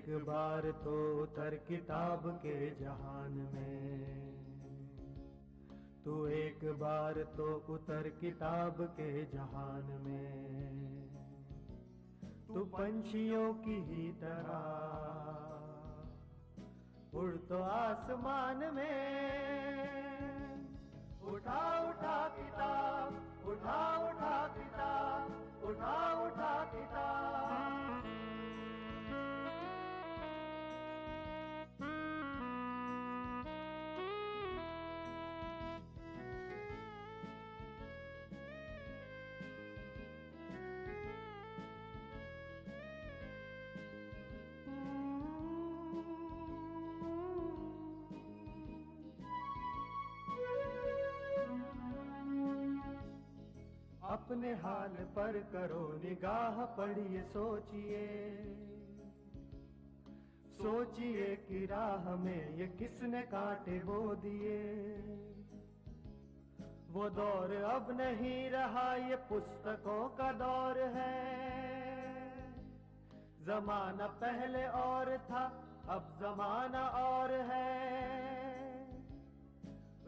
एक बार तो उतर किताब के जहान में, तू एक बार तो उतर किताब के जहान में, तू पंछियों की ही तरह उड़ तो आसमान में। उठा उठा किताब, उठा उठा किताब, उठा उठा किताब। अपने हाल पर करो निगाह, पढ़िए सोचिए, सोचिए कि राह में ये किसने कांटे बो दिए। वो दौर अब नहीं रहा, ये पुस्तकों का दौर है। जमाना पहले और था, अब जमाना और है।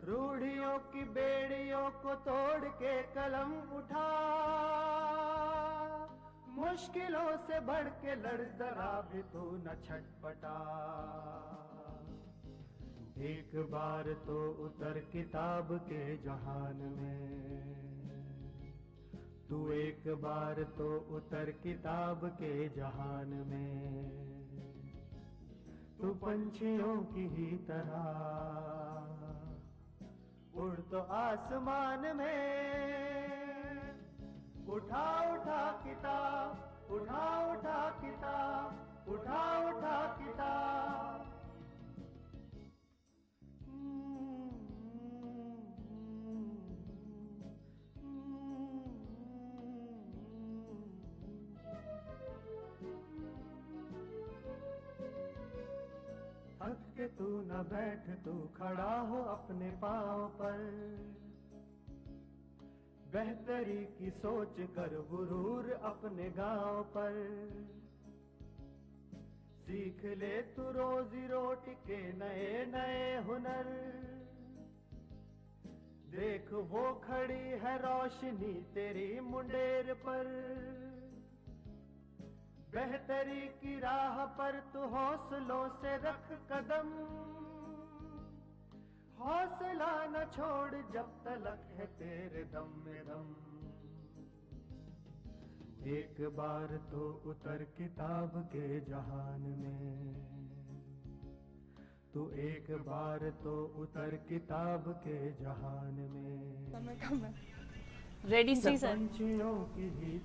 रूढ़ियों की बेड़ियों को तोड़ के कलम उठा, मुश्किलों से बढ़ के लड़, जरा भी तू न छटपटा। एक बार तो उतर किताब के जहान में, तू एक बार तो उतर किताब के जहान में, तू पंछियों की ही तरह उड़ तो आसमान में। उठा उठा किताब, उठा उठा किताब, उठा उठा किताब। थक के तू न बैठ, तू खड़ा हो अपने पांव पर। बेहतरी की सोच कर गुरूर अपने गांव पर। सीख ले तू रोजी रोटी के नए नए हुनर। देख वो खड़ी है रोशनी तेरी मुंडेर पर। बेहतरी की राह पर तू हौसलों से रख कदम। हौसला न छोड़ जब तलक है तेरे दम में दम। एक बार तो उतर किताब के जहान में, तू एक बार तो उतर किताब के जहान में। रेडी जी सर। पंछियों की ही।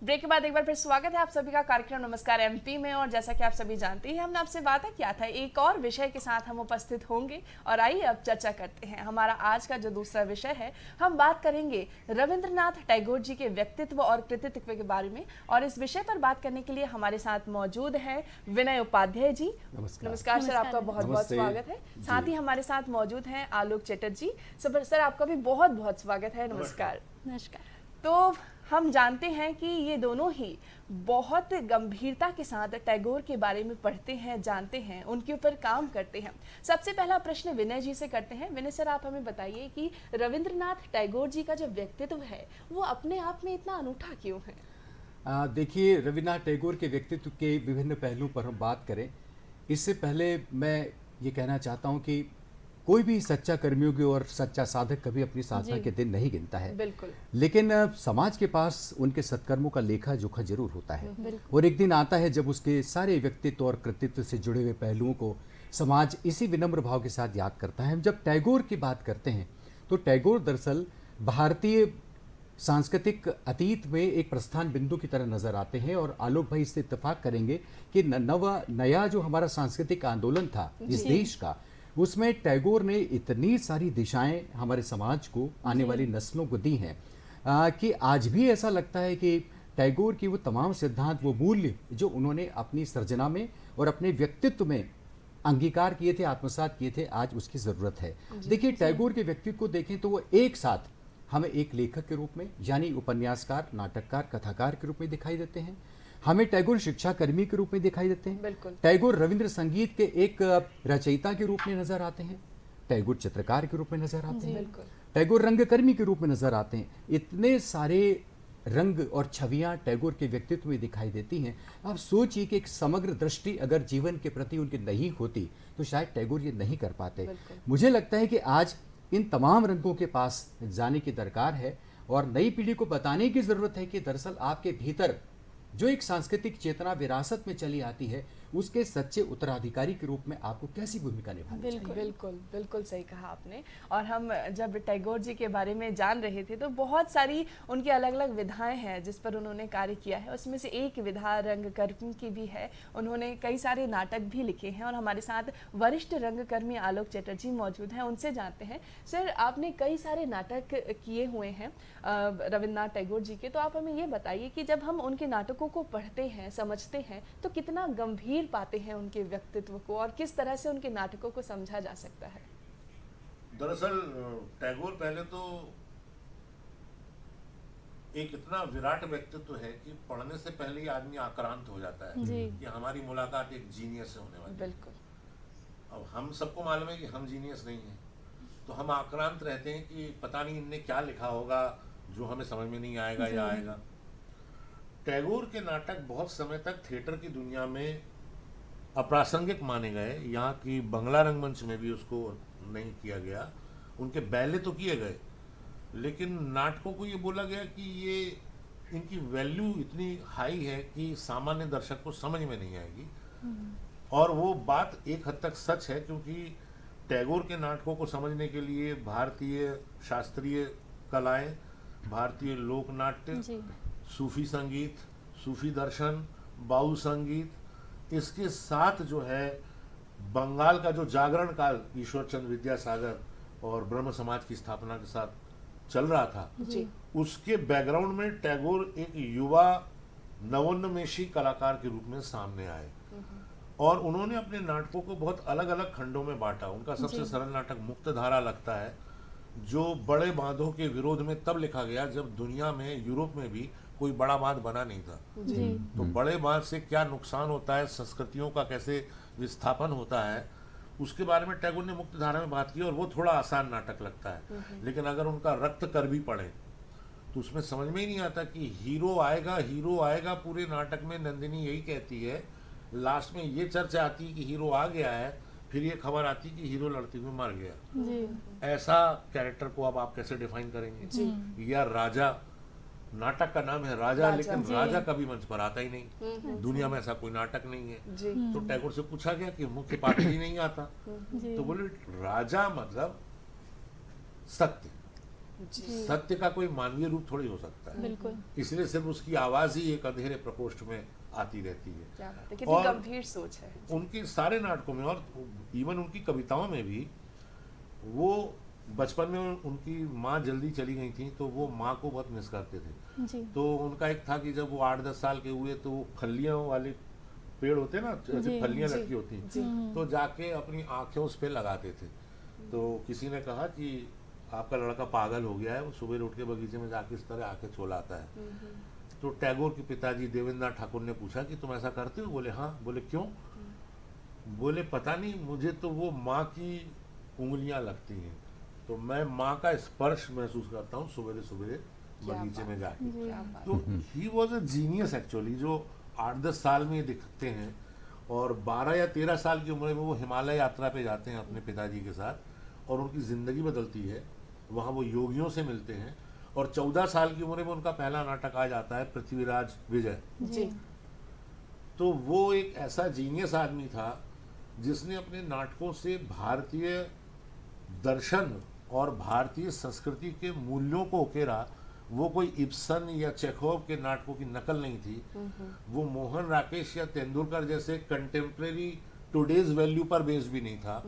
ब्रेक के बाद एक बार फिर स्वागत है आप सभी का कार्यक्रम नमस्कार एमपी में। और जैसा कि आप सभी जानते हैं, हमने आपसे वादा किया था एक और विषय के साथ हम उपस्थित होंगे। और आइए अब चर्चा करते हैं। हमारा आज का जो दूसरा विषय है, हम बात करेंगे रविंद्रनाथ टैगोर जी के व्यक्तित्व और कृतित्व के बारे में। और इस विषय पर बात करने के लिए हमारे साथ मौजूद हैं विनय उपाध्याय जी। नमस्कार सर, आपका बहुत बहुत स्वागत है। साथ ही हमारे साथ मौजूद हैं आलोक चटर्जी। सर, आपका भी बहुत बहुत स्वागत है। नमस्कार। नमस्कार। तो हम जानते हैं कि ये दोनों ही बहुत गंभीरता के साथ टैगोर के बारे में पढ़ते हैं, जानते हैं, उनके ऊपर काम करते हैं। सबसे पहला प्रश्न विनय जी से करते हैं। विनय सर, आप हमें बताइए कि रविंद्रनाथ टैगोर जी का जो व्यक्तित्व है वो अपने आप में इतना अनूठा क्यों है? देखिए, रविन्द्रनाथ टैगोर के व्यक्तित्व के विभिन्न पहलुओं पर हम बात करें, इससे पहले मैं ये कहना चाहता हूँ कि कोई भी सच्चा कर्मयोगी और सच्चा साधक कभी अपनी साधना के दिन नहीं गिनता है। बिल्कुल। लेकिन समाज के पास उनके सत्कर्मों का लेखा जोखा जरूर होता है। और एक दिन आता है जब उसके सारे व्यक्तित्व और कृतित्व से जुड़े हुए पहलुओं को समाज इसी विनम्र भाव के साथ याद करता है। हम जब टैगोर की बात करते हैं तो टैगोर दरअसल भारतीय सांस्कृतिक अतीत में एक प्रस्थान बिंदु की तरह नजर आते हैं। और आलोक भाई इससे इत्तेफाक करेंगे कि नया जो हमारा सांस्कृतिक आंदोलन था इस देश का, उसमें टैगोर ने इतनी सारी दिशाएं हमारे समाज को, आने वाली नस्लों को दी हैं कि आज भी ऐसा लगता है कि टैगोर की वो तमाम सिद्धांत, वो मूल्य जो उन्होंने अपनी सृजना में और अपने व्यक्तित्व में अंगीकार किए थे, आत्मसात किए थे, आज उसकी ज़रूरत है। देखिए, टैगोर के व्यक्तित्व को देखें तो वो एक साथ हमें एक लेखक के रूप में यानी उपन्यासकार, नाटककार, कथाकार के रूप में दिखाई देते हैं। हमें टैगोर शिक्षाकर्मी के रूप में दिखाई देते हैं। बिल्कुल। टैगोर रविंद्र संगीत के एक रचयिता के रूप में नजर आते हैं। टैगोर चित्रकार के रूप में नजर आते हैं। टैगोर रंगकर्मी के रूप में नजर आते हैं। इतने सारे रंग और छवियां टैगोर के व्यक्तित्व में दिखाई देती हैं। आप सोचिए कि एक समग्र दृष्टि अगर जीवन के प्रति उनकी नहीं होती तो शायद टैगोर ये नहीं कर पाते। मुझे लगता है कि आज इन तमाम रंगों के पास जाने की दरकार है और नई पीढ़ी को बताने की ज़रूरत है कि दरअसल आपके भीतर जो एक सांस्कृतिक चेतना विरासत में चली आती है उसके सच्चे उत्तराधिकारी के रूप में आपको कैसी भूमिका निभानी चाहिए। बिल्कुल बिल्कुल सही कहा आपने। और हम जब टैगोर जी के बारे में जान रहे थे तो बहुत सारी उनकी अलग अलग विधाएं हैं जिस पर उन्होंने कार्य किया है। उसमें से एक विधा रंगकर्मी की भी है। उन्होंने कई सारे नाटक भी लिखे हैं और हमारे साथ वरिष्ठ रंगकर्मी आलोक चटर्जी मौजूद हैं। उनसे जानते हैं। सर, आपने कई सारे नाटक किए हुए हैं रविन्द्रनाथ टैगोर जी के, तो आप हमें ये बताइए कि जब हम उनके नाटकों को पढ़ते हैं, समझते हैं, तो कितना गंभीर पाते हैं उनके व्यक्तित्व को और किस तरह से उनके नाटकों को समझा जा सकता है? दरअसल टैगोर पहले तो एक इतना विराट व्यक्तित्व है कि पढ़ने से पहले ही आदमी आक्रांत हो जाता है कि हमारी मुलाकात एक जीनियस से होने वाली है। बिल्कुल। अब हम सबको मालूम है कि हम जीनियस नहीं हैं, तो हम आक्रांत रहते हैं कि पता नहीं इनने क्या लिखा होगा जो हमें समझ में नहीं आएगा या आएगा। टैगोर के नाटक बहुत समय तक थिएटर की दुनिया में अप्रासंगिक माने गए। यहाँ की बंगला रंगमंच में भी उसको नहीं किया गया। उनके बैले तो किए गए, लेकिन नाटकों को ये बोला गया कि ये इनकी वैल्यू इतनी हाई है कि सामान्य दर्शक को समझ में नहीं आएगी। और वो बात एक हद तक सच है, क्योंकि टैगोर के नाटकों को समझने के लिए भारतीय शास्त्रीय कलाएं, भारतीय लोक नाट्य, सूफी संगीत, सूफी दर्शन, बाउल संगीत, इसके साथ जो है बंगाल का जो जागरण काल ईश्वर चंद्र विद्यासागर और ब्रह्म समाज की स्थापना के साथ चल रहा था, उसके बैकग्राउंड में टैगोर एक युवा नवोन्मेषी कलाकार के रूप में सामने आए और उन्होंने अपने नाटकों को बहुत अलग अलग खंडों में बांटा। उनका सबसे सरल नाटक मुक्तधारा लगता है, जो बड़े बांधों के विरोध में तब लिखा गया जब दुनिया में, यूरोप में भी कोई बड़ा बांध बना नहीं था। तो बड़े बांध से क्या नुकसान होता है, संस्कृतियों का कैसे विस्थापन होता है, उसके बारे में टैगोर ने मुक्तधारा में बात की और वो थोड़ा आसान नाटक लगता है। लेकिन अगर उनका रक्त कर भी पढ़े तो उसमें समझ में ही नहीं आता कि हीरो आएगा पूरे नाटक में। नंदिनी यही कहती है, लास्ट में ये चर्चा आती है कि हीरो आ गया है, फिर ये खबर आती कि हीरो लड़ते हुए मर गया। ऐसा कैरेक्टर को अब आप कैसे डिफाइन करेंगे? या राजा, नाटक का नाम है राजा, लेकिन राजा कभी मंच पर आता ही नहीं। दुनिया में ऐसा कोई नाटक नहीं है। तो टैगोर से पूछा गया कि मुख्य पात्र ही नहीं आता, तो बोले राजा मतलब सत्य। सत्य का कोई मानवीय रूप थोड़ी हो सकता है, इसलिए सिर्फ उसकी आवाज ही एक अंधेरे प्रकोष्ठ में आती रहती है। क्या बात है, कितनी गंभीर सोच है। उनके सारे नाटकों में और इवन उनकी कविताओं में भी, वो बचपन में उनकी माँ जल्दी चली गई थी तो वो माँ को बहुत मिस करते थे। तो उनका एक था कि जब वो 8-10 साल के हुए तो फलियों वाले पेड़ होते ना, जैसे फलियां लटकी होती, तो जाके अपनी आंखें उस पे लगाते थे। तो किसी ने कहा कि आपका लड़का पागल हो गया है, वो सुबह उठ के बगीचे में जाके इस तरह आंखें चोलाता है। तो टैगोर के पिताजी देवेंद्रनाथ ठाकुर ने पूछा कि तुम ऐसा करते हो? बोले हाँ। बोले क्यों? बोले पता नहीं, मुझे तो वो माँ की उंगलियां लगती हैं, तो मैं माँ का स्पर्श महसूस करता हूँ सुबह सुबह बगीचे में जाके। तो he was a genius actually, जो 8-10 साल में दिखते हैं और 12 या 13 साल की उम्र में वो हिमालय यात्रा पे जाते हैं अपने पिताजी के साथ और उनकी ज़िंदगी बदलती है। वहाँ वो योगियों से मिलते हैं और 14 साल की उम्र में उनका पहला नाटक आ जाता है पृथ्वीराज विजय। तो वो एक ऐसा जीनियस आदमी था जिसने अपने नाटकों से भारतीय दर्शन और भारतीय संस्कृति के मूल्यों को उकेरा। वो कोई इब्सन या चेखोव के नाटकों की नकल नहीं थी। वो मोहन राकेश या तेंदुलकर जैसे कंटेम्प्रेरी टुडेज वैल्यू पर बेस्ड भी नहीं था।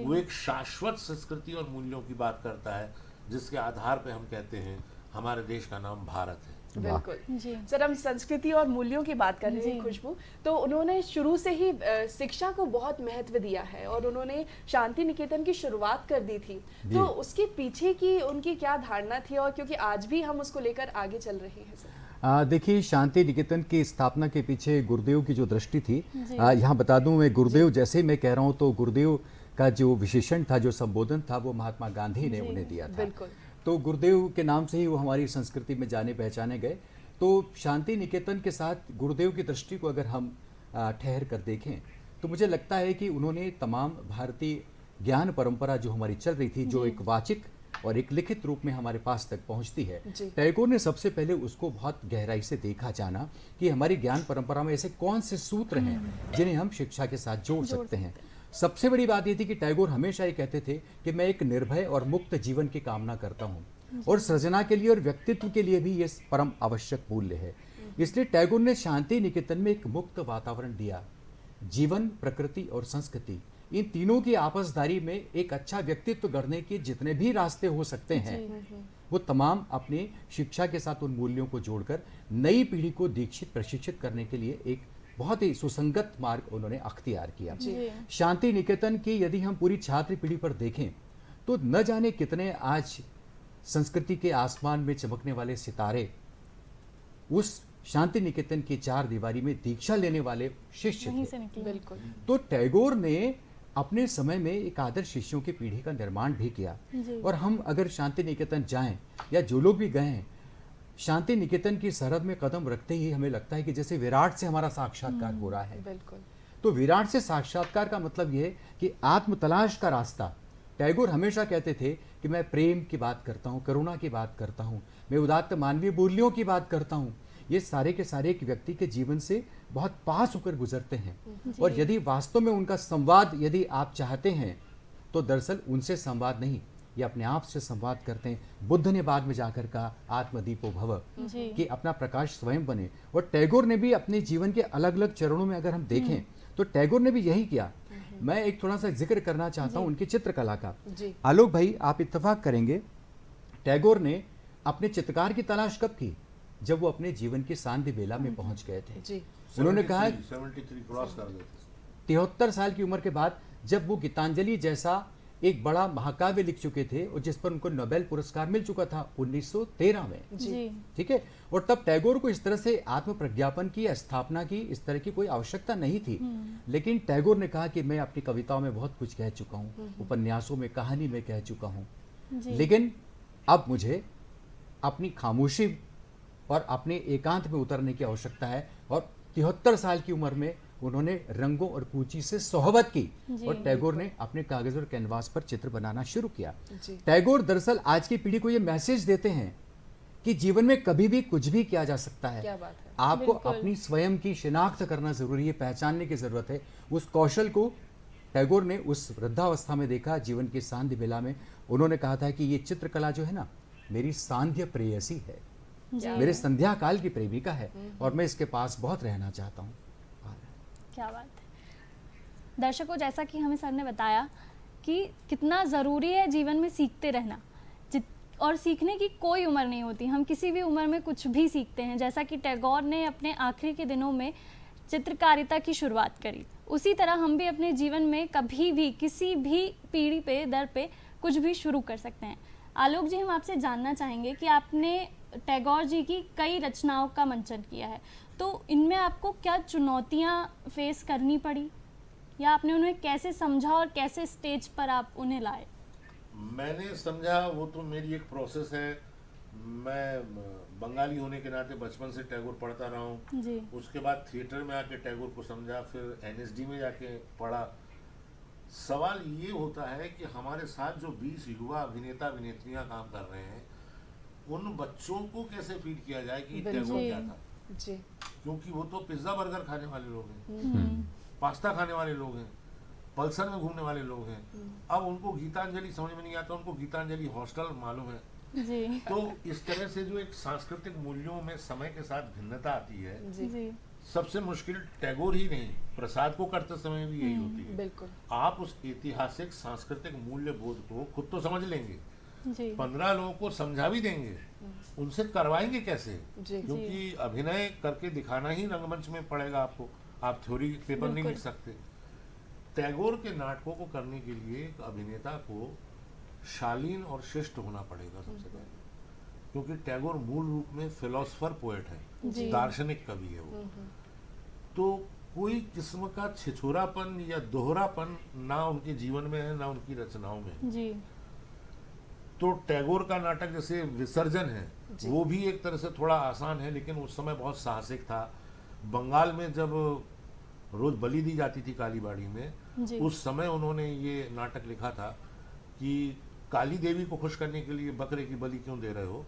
वो एक शाश्वत संस्कृति और मूल्यों की बात करता है जिसके आधार पे हम कहते हैं हमारे देश का नाम भारत है। बिल्कुल जी। सर, हम संस्कृति और मूल्यों की बात कर रहे हैं खुशबू, तो उन्होंने शुरू से ही शिक्षा को बहुत महत्व दिया है और उन्होंने शांति निकेतन की शुरुआत कर दी थी, तो उसके पीछे की उनकी क्या धारणा थी, और क्योंकि आज भी हम उसको लेकर आगे चल रहे हैं सर। देखिए, शांति निकेतन की स्थापना के पीछे गुरुदेव की जो दृष्टि थी, यहाँ बता दूं मैं, गुरुदेव जैसे मैं कह रहा हूँ तो गुरुदेव का जो विशेषण था, जो संबोधन था, वो महात्मा गांधी ने उन्हें दिया था। बिल्कुल। तो गुरुदेव के नाम से ही वो हमारी संस्कृति में जाने पहचाने गए। तो शांति निकेतन के साथ गुरुदेव की दृष्टि को अगर हम ठहर कर देखें तो मुझे लगता है कि उन्होंने तमाम भारतीय ज्ञान परंपरा जो हमारी चल रही थी, जो एक वाचिक और एक लिखित रूप में हमारे पास तक पहुंचती है, टैगोर ने सबसे पहले उसको बहुत गहराई से देखा, जाना कि हमारी ज्ञान परंपरा में ऐसे कौन से सूत्र हैं जिन्हें हम शिक्षा के साथ जोड़ सकते हैं। सबसे बड़ी बात ये थी कि टैगोर हमेशा ये कहते थे कि मैं एक निर्भय और मुक्त जीवन की कामना करता हूँ और सृजना के लिए और व्यक्तित्व के लिए भी ये परम आवश्यक मूल्य है। इसलिए टैगोर ने शांति निकेतन में एक मुक्त वातावरण दिया। जीवन, प्रकृति और संस्कृति, इन तीनों की आपसदारी में एक अच्छा व्यक्तित्व गढ़ने के जितने भी रास्ते हो सकते हैं वो तमाम अपनी शिक्षा के साथ उन मूल्यों को जोड़कर नई पीढ़ी को दीक्षित प्रशिक्षित करने के लिए एक बहुत ही सुसंगत मार्ग उन्होंने अख्तियार किया। शांति निकेतन की यदि हम पूरी छात्र पीढ़ी पर देखें तो न जाने कितने आज संस्कृति के आसमान में चमकने वाले सितारे उस शांति निकेतन की चार दीवारी में दीक्षा लेने वाले शिष्य थे। बिल्कुल। तो टैगोर ने अपने समय में एक आदर्श शिष्यों की पीढ़ी का निर्माण भी किया। और हम अगर शांति निकेतन जाएं या जो लोग भी गए हैं, शांति निकेतन की सरहद में कदम रखते ही हमें लगता है कि जैसे विराट से हमारा साक्षात्कार हो रहा है। बिल्कुल। तो विराट से साक्षात्कार का मतलब ये है कि आत्म तलाश का रास्ता। टैगोर हमेशा कहते थे कि मैं प्रेम की बात करता हूँ, करुणा की बात करता हूँ, मैं उदात्त मानवीय मूल्यों की बात करता हूँ। ये सारे के सारे एक व्यक्ति के जीवन से बहुत पास होकर गुजरते हैं। और यदि वास्तव में उनका संवाद यदि आप चाहते हैं तो दरअसल उनसे संवाद नहीं, ये अपने आप से संवाद करते हैं। बुद्ध ने बाद में जाकर कहा आत्मदीपो भव, कि अपना प्रकाश स्वयं बने। और टैगोर ने भी अपने जीवन के अलग अलग चरणों में अगर हम देखें तो टैगोर ने भी यही किया। मैं एक थोड़ा सा जिक्र करना चाहता हूँ उनकी चित्रकला का। आलोक भाई, आप इत्तेफाक करेंगे, टैगोर ने अपने चित्रकार की तलाश कब की? जब वो अपने जीवन की सांध्य बेला में पहुंच गए थे। उन्होंने कहा 73 क्रॉस कर गए थे। 73 साल की उम्र के बाद जब वो गीतांजलि जैसा एक बड़ा महाकाव्य लिख चुके थे और जिस पर उनको नोबेल पुरस्कार मिल चुका था 1913 में, ठीक है। और तब टैगोर को इस तरह से आत्म प्रज्ञापन की, स्थापना की, इस तरह की कोई आवश्यकता नहीं थी। लेकिन टैगोर ने कहा कि मैं अपनी कविताओं में बहुत कुछ कह चुका हूँ, उपन्यासों में, कहानी में कह चुका हूँ, लेकिन अब मुझे अपनी खामोशी और अपने एकांत में उतरने की आवश्यकता है। और 73 साल की उम्र में उन्होंने रंगों और कूची से सोहबत की और टैगोर ने अपने कागज और कैनवास पर चित्र बनाना शुरू किया। टैगोर दरअसल आज की पीढ़ी को ये मैसेज देते हैं कि जीवन में कभी भी कुछ भी किया जा सकता है। क्या बात है। आपको अपनी स्वयं की शिनाख्त करना जरूरी है, पहचानने की जरूरत है। उस कौशल को टैगोर ने उस वृद्धावस्था में देखा, जीवन की सांध्य बेला में। उन्होंने कहा था कि ये चित्रकला जो है ना, मेरी सांध्य प्रेयसी है, मेरे संध्या काल की प्रेमिका है और मैं इसके पास बहुत रहना चाहता हूँ। क्या बात है। दर्शकों, जैसा कि हमें सर ने बताया कि कितना ज़रूरी है जीवन में सीखते रहना, और सीखने की कोई उम्र नहीं होती। हम किसी भी उम्र में कुछ भी सीखते हैं। जैसा कि टैगोर ने अपने आखिरी के दिनों में चित्रकारिता की शुरुआत करी, उसी तरह हम भी अपने जीवन में कभी भी किसी भी पीढ़ी पे, दर पे कुछ भी शुरू कर सकते हैं। आलोक जी, हम आपसे जानना चाहेंगे कि आपने टैगोर जी की कई रचनाओं का मंचन किया है, तो इनमें आपको क्या चुनौतियां फेस करनी पड़ी, या आपने उन्हें कैसे समझा और कैसे स्टेज पर आप उन्हें लाए? मैंने समझा, वो तो मेरी एक प्रोसेस है। मैं बंगाली होने के नाते बचपन से टैगोर पढ़ता रहा हूँ। उसके बाद थिएटर में आके टैगोर को समझा, फिर NSD में जाके पढ़ा। सवाल ये होता है कि हमारे साथ जो 20 युवा अभिनेता अभिनेत्रियां काम कर रहे हैं, उन बच्चों को कैसे फीड किया जाए कि टैगोर क्या था। क्योंकि वो तो पिज्जा बर्गर खाने वाले लोग हैं, पास्ता खाने वाले लोग हैं, पल्सर में घूमने वाले लोग हैं। अब उनको गीतांजलि समझ में नहीं आता, उनको गीतांजलि हॉस्टल मालूम है। तो इस तरह से जो एक सांस्कृतिक मूल्यों में समय के साथ भिन्नता आती है, सबसे मुश्किल टैगोर ही नहीं, प्रसाद को करते समय भी यही होती है। बिल्कुल। आप उस ऐतिहासिक सांस्कृतिक मूल्य बोध को खुद तो समझ लेंगे, जी। 15 लोगों को समझा भी देंगे, उनसे करवाएंगे कैसे? जी। क्योंकि अभिनय करके दिखाना ही रंगमंच में पड़ेगा आपको, आप थ्योरी पेपर नहीं लिख सकते। टैगोर के नाटकों को करने के लिए एक अभिनेता को शालीन और शिष्ट होना पड़ेगा सबसे पहले, क्योंकि टैगोर मूल रूप में फिलोसफर पोएट है, दार्शनिक कवि है वो। तो कोई किस्म का छिछोरापन या दोहरापन ना उनके जीवन में है, ना उनकी रचनाओं में जी। तो टैगोर का नाटक जैसे विसर्जन है, वो भी एक तरह से थोड़ा आसान है, लेकिन उस समय बहुत साहसिक था। बंगाल में जब रोज बलि दी जाती थी कालीबाड़ी में, उस समय उन्होंने ये नाटक लिखा था कि काली देवी को खुश करने के लिए बकरे की बलि क्यों दे रहे हो,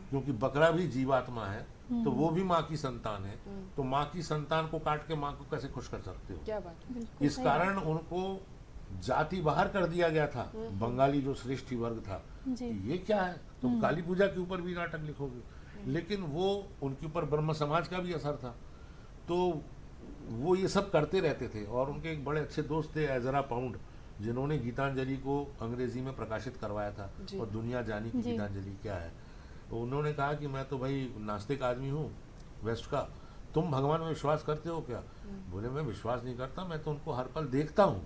क्योंकि बकरा भी जीवात्मा है, तो वो भी माँ की संतान है, तो माँ की संतान को काट के माँ को कैसे खुश कर सकते हो? क्या बात है। इस कारण उनको जाति बाहर कर दिया गया था, बंगाली जो श्रेष्ठी वर्ग था। ये क्या है, तुम काली पूजा के ऊपर भी नाटक लिखोगे? लेकिन वो उनके ऊपर ब्रह्म समाज का भी असर था, तो वो ये सब करते रहते थे। और उनके एक बड़े अच्छे दोस्त थे एजरा पाउंड, जिन्होंने गीतांजलि को अंग्रेजी में प्रकाशित करवाया था और दुनिया जानी कि गीतांजलि क्या है। तो उन्होंने कहा कि मैं तो भाई नास्तिक आदमी हूँ वेस्ट का, तुम भगवान में विश्वास करते हो क्या? बोले मैं विश्वास नहीं करता, मैं तो उनको हर पल देखता हूँ।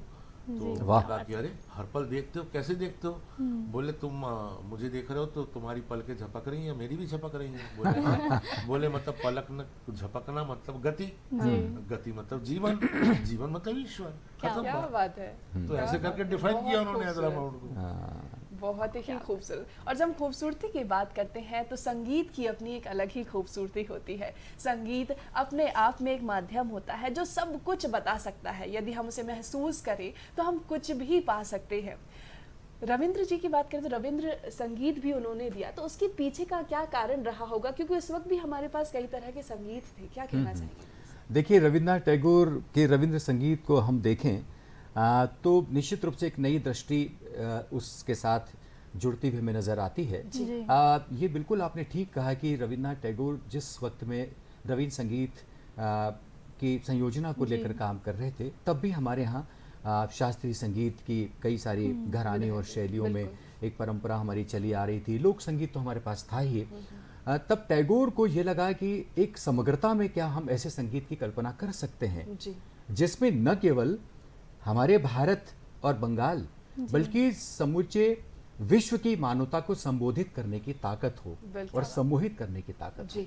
तो कहा कि अरे हर पल देखते हो, कैसे देखते हो? बोले तुम मुझे देख रहे हो तो तुम्हारी पलकें झपक रही हैं, मेरी भी झपक रही हैं। बोले हाँ। बोले मतलब पलक झपकना मतलब गति, गति मतलब जीवन, जीवन मतलब ईश्वर। क्या बात है। तो ऐसे करके डिफाइन किया उन्होंने एजरा पाउंड को। बहुत ही खूबसूरत। और जब हम खूबसूरती की बात करते हैं तो संगीत की अपनी एक अलग ही खूबसूरती होती है। संगीत अपने आप में एक माध्यम होता है जो सब कुछ बता सकता है। यदि हम उसे महसूस करें तो हम कुछ भी पा सकते हैं। रविंद्र जी की बात करें तो रविंद्र संगीत भी उन्होंने दिया, तो उसके पीछे का क्या कारण रहा होगा? क्योंकि उस वक्त भी हमारे पास कई तरह के संगीत थे। क्या कहना चाहिए? देखिए, रविन्द्रनाथ टैगोर के रविंद्र संगीत को हम देखें तो निश्चित रूप से एक नई दृष्टि उसके साथ जुड़ती हुई हमें नज़र आती है। ये बिल्कुल आपने ठीक कहा कि रविन्द्रनाथ टैगोर जिस वक्त में रवीन्द्र संगीत की संयोजना को लेकर काम कर रहे थे, तब भी हमारे यहाँ शास्त्रीय संगीत की कई सारी घराने और शैलियों में एक परंपरा हमारी चली आ रही थी। लोक संगीत तो हमारे पास था ही। तब टैगोर को ये लगा कि एक समग्रता में क्या हम ऐसे संगीत की कल्पना कर सकते हैं जिसमें न केवल हमारे भारत और बंगाल बल्कि समूचे विश्व की मानवता को संबोधित करने की ताकत हो और सम्मोहित करने की ताकत हो।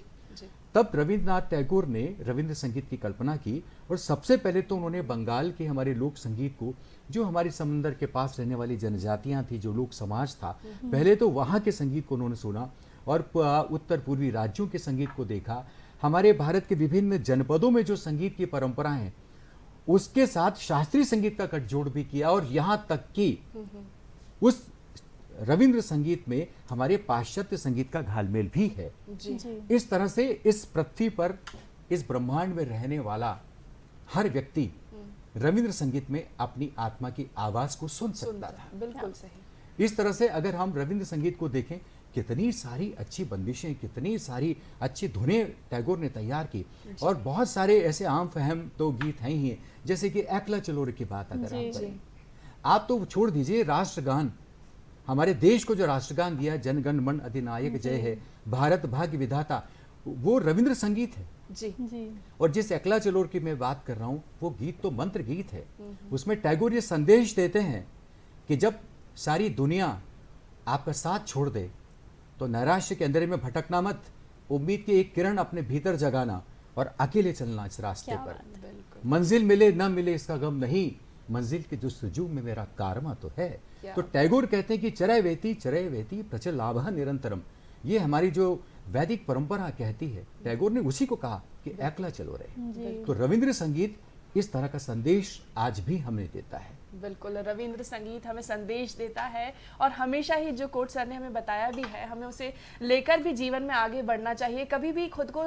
तब रविन्द्रनाथ टैगोर ने रविंद्र संगीत की कल्पना की और सबसे पहले तो उन्होंने बंगाल के हमारे लोक संगीत को, जो हमारी समंदर के पास रहने वाली जनजातियां थी, जो लोक समाज था, पहले तो वहाँ के संगीत को उन्होंने सुना और उत्तर पूर्वी राज्यों के संगीत को देखा। हमारे भारत के विभिन्न जनपदों में जो संगीत की परंपरा है उसके साथ शास्त्रीय संगीत का गठजोड़ भी किया और यहाँ तक कि उस रविंद्र संगीत में हमारे पाश्चात्य संगीत का घालमेल भी है। इस तरह से इस पृथ्वी पर, इस ब्रह्मांड में रहने वाला हर व्यक्ति रविंद्र संगीत में अपनी आत्मा की आवाज को सुन सकता था। बिल्कुल सही। इस तरह से अगर हम रविंद्र संगीत को देखें, कितनी सारी अच्छी बंदिशें, कितनी सारी अच्छी धुनें टैगोर ने तैयार की और बहुत सारे ऐसे आम फहम तो गीत हैं ही, जैसे कि एकला चलोरे की बात अगर आप करें, आप तो छोड़ दीजिए राष्ट्रगान, हमारे देश को जो राष्ट्रगान दिया, जनगण मन अधिनायक जय है, भारत भाग्य विधाता, वो रविंद्र संगीत है। जी। और जिस एकला चलोर की मैं बात कर रहा हूँ, वो गीत तो मंत्र गीत है। उसमें टैगोर ये संदेश देते हैं कि जब सारी दुनिया आपका साथ छोड़ दे तो नैराश्य के अंधेरे में भटकना मत, उम्मीद की एक किरण अपने भीतर जगाना और अकेले चलना इस रास्ते पर। मंजिल मिले न मिले इसका गम नहीं, मंजिल की जस्तजू में मेरा कारमा तो है। तो टैगोर कहते हैं कि चरय वेति प्रचल लाभः निरंतरम, ये हमारी जो वैदिक परंपरा कहती है, टैगोर ने उसी को कहा कि एकला चलो रहे। तो रविंद्र संगीत इस तरह का संदेश आज भी हमें देता है। बिल्कुल, रविंद्र संगीत हमें संदेश देता है और हमेशा ही जो कोट सर ने हमें बताया भी है, हमें उसे लेकर भी जीवन में आगे बढ़ना चाहिए। कभी भी खुद को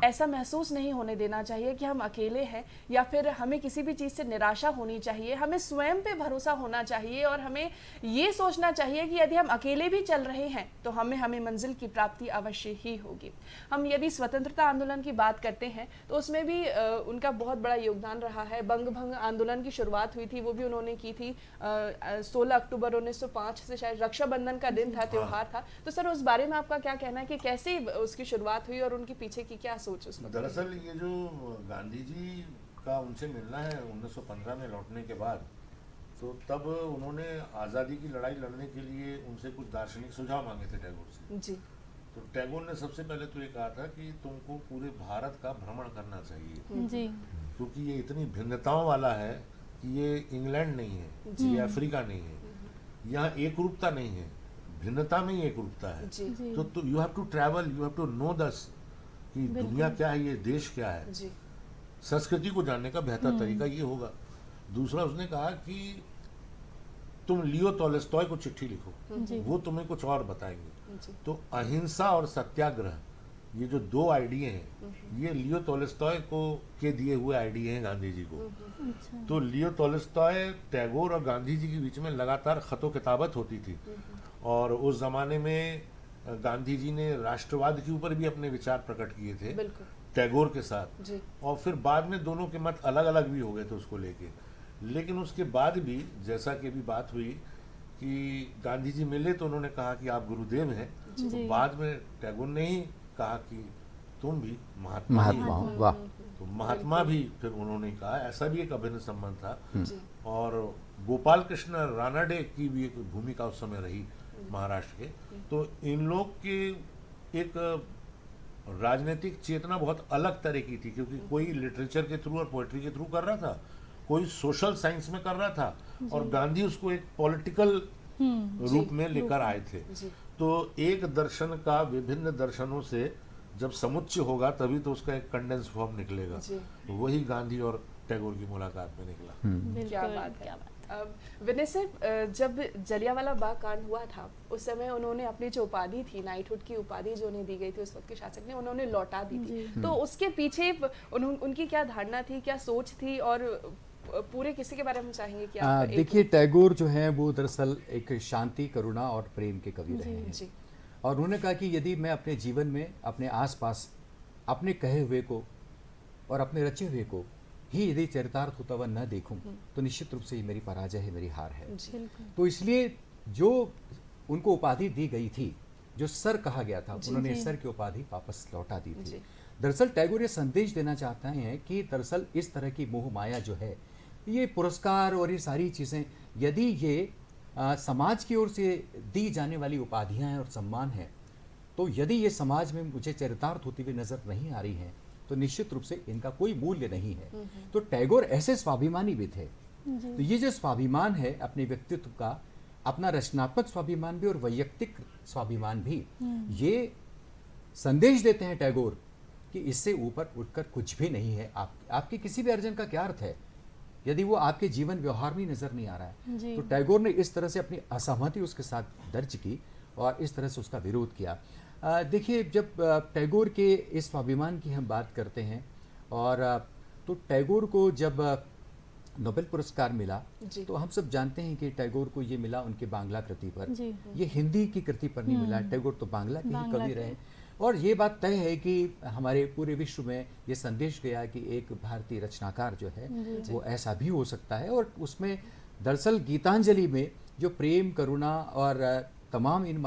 ऐसा महसूस नहीं होने देना चाहिए कि हम अकेले हैं या फिर हमें किसी भी चीज़ से निराशा होनी चाहिए। हमें स्वयं पे भरोसा होना चाहिए और हमें ये सोचना चाहिए कि यदि हम अकेले भी चल रहे हैं तो हमें मंजिल की प्राप्ति अवश्य ही होगी। हम यदि स्वतंत्रता आंदोलन की बात करते हैं तो उसमें भी उनका बहुत बड़ा योगदान रहा है। बंग भंग आंदोलन की शुरुआत हुई थी वो भी उन्होंने की थी 16 अक्टूबर 1905 से, शायद रक्षाबंधन का दिन था, त्योहार था। तो सर उस बारे में आपका क्या कहना है कि कैसे उसकी शुरुआत हुई और उनके पीछे की क्या सोच उसमें? दरअसल ये जो गांधी जी का उनसे मिलना है 1915 में लौटने के बाद, तो तब उन्होंने आज़ादी की लड़ाई लड़ने के लिए उनसे कुछ दार्शनिक सुझाव मांगे थे टैगोर से जी। तो टैगोर ने सबसे पहले तो ये कहा था कि तुमको पूरे भारत का भ्रमण करना चाहिए जी। क्योंकि ये इतनी भिन्नताओं वाला है कि ये इंग्लैंड नहीं है, ये अफ्रीका नहीं है, यहाँ एक रूपता नहीं है, भिन्नता में ही एक रूपता है। तो you have to travel, you have to know this कि दुनिया क्या है, ये देश क्या है। संस्कृति को जानने का बेहतर तरीका ये होगा। दूसरा उसने कहा कि तुम लियो टॉलस्टॉय को चिट्ठी लिखो, वो तुम्हें कुछ और बताएंगे। तो अहिंसा और सत्याग्रह, ये जो दो आइडिया हैं, ये लियो टॉलस्टॉय को के दिए हुए आइडिया हैं गांधी जी को। तो लियो टॉलस्टॉय, टैगोर और गांधी जी के बीच में लगातार खतो किताबत होती थी और उस जमाने में गांधी जी ने राष्ट्रवाद के ऊपर भी अपने विचार प्रकट किए थे टैगोर के साथ, और फिर बाद में दोनों के मत अलग अलग भी हो गए थे उसको लेके। लेकिन उसके बाद भी जैसा कि अभी बात हुई कि गांधी जी मिले तो उन्होंने कहा कि आप गुरुदेव हैं, तो बाद में टैगोर ने ही कहा कि तुम भी महात्मा हो। वाह। तो महात्मा भी फिर उन्होंने कहा, ऐसा भी एक अभिन्न संबंध था। और गोपाल कृष्ण रानाडे की भी एक भूमिका उस समय रही महाराष्ट्र के। तो इन लोग के एक राजनीतिक चेतना बहुत अलग तरह की थी, क्योंकि कोई लिटरेचर के थ्रू और पोएट्री के थ्रू कर रहा था, कोई सोशल साइंस में कर रहा था, और गांधी उसको एक पॉलिटिकल रूप में लेकर आए थे। तो एक दर्शन का विभिन्न दर्शनों से जब समुच्चय होगा तभी तो उसका एक कंडेंस फॉर्म निकलेगा। तो वही गांधी और टैगोर की मुलाकात में निकला। क्या बात है। विनय सर, जब जलियांवाला बाग कांड हुआ था उस समय उन्होंने अपनी जो उपाधि थी, नाइटहुड की उपाधि जो उन्हें दी गई थी उस वक्त के शासक ने, उन्होंने लौटा दी थी। तो उसके पीछे उनकी क्या धारणा थी, क्या सोच थी, और पूरे किसी के बारे में चाहेंगे कि आप देखिए, टैगोर जो है वो दरअसल एक शांति, करुणा और प्रेम के कवि रहे हैं। और उन्होंने कहा कि यदि मैं अपने जीवन में अपने आसपास अपने कहे हुए को और अपने रचे हुए को ही यदि चरितार्थ होता हुआ न देखूं तो निश्चित रूप से ये मेरी पराजय है, मेरी हार है। तो इसलिए जो उनको उपाधि दी गई थी, जो सर कहा गया था, उन्होंने सर की उपाधि वापस लौटा दी थी। दरअसल टैगोर ये संदेश देना चाहते हैं कि दरअसल इस तरह की मोह माया जो है, ये पुरस्कार और ये सारी चीज़ें, यदि ये समाज की ओर से दी जाने वाली उपाधियां हैं और सम्मान है, तो यदि ये समाज में मुझे चरितार्थ होती हुई नजर नहीं आ रही है तो निश्चित रूप से इनका कोई मूल्य नहीं है। तो टैगोर ऐसे स्वाभिमानी भी थे। तो ये जो स्वाभिमान है अपने व्यक्तित्व का, अपना रचनात्मक स्वाभिमान भी और वैयक्तिक स्वाभिमान भी, ये संदेश देते हैं टैगोर कि इससे ऊपर उठकर कुछ भी नहीं है। आपके किसी भी अर्जन का क्या अर्थ है यदि वो आपके जीवन व्यवहार में नजर नहीं आ रहा है। तो टैगोर ने इस तरह से अपनी असहमति उसके साथ दर्ज की और इस तरह से उसका विरोध किया। देखिए, जब टैगोर के इस स्वाभिमान की हम बात करते हैं, और तो टैगोर को जब नोबेल पुरस्कार मिला तो हम सब जानते हैं कि टैगोर को ये मिला उनके बांग्ला कृति पर, ये हिंदी की कृति पर नहीं मिला। टैगोर तो बांग्ला के ही कवि रहे, और ये बात तय है कि हमारे पूरे विश्व में ये संदेश गया कि एक भारतीय रचनाकार जो है वो ऐसा भी हो सकता है। और उसमें दरअसल गीतांजलि में जो प्रेम, करुणा और तमाम इन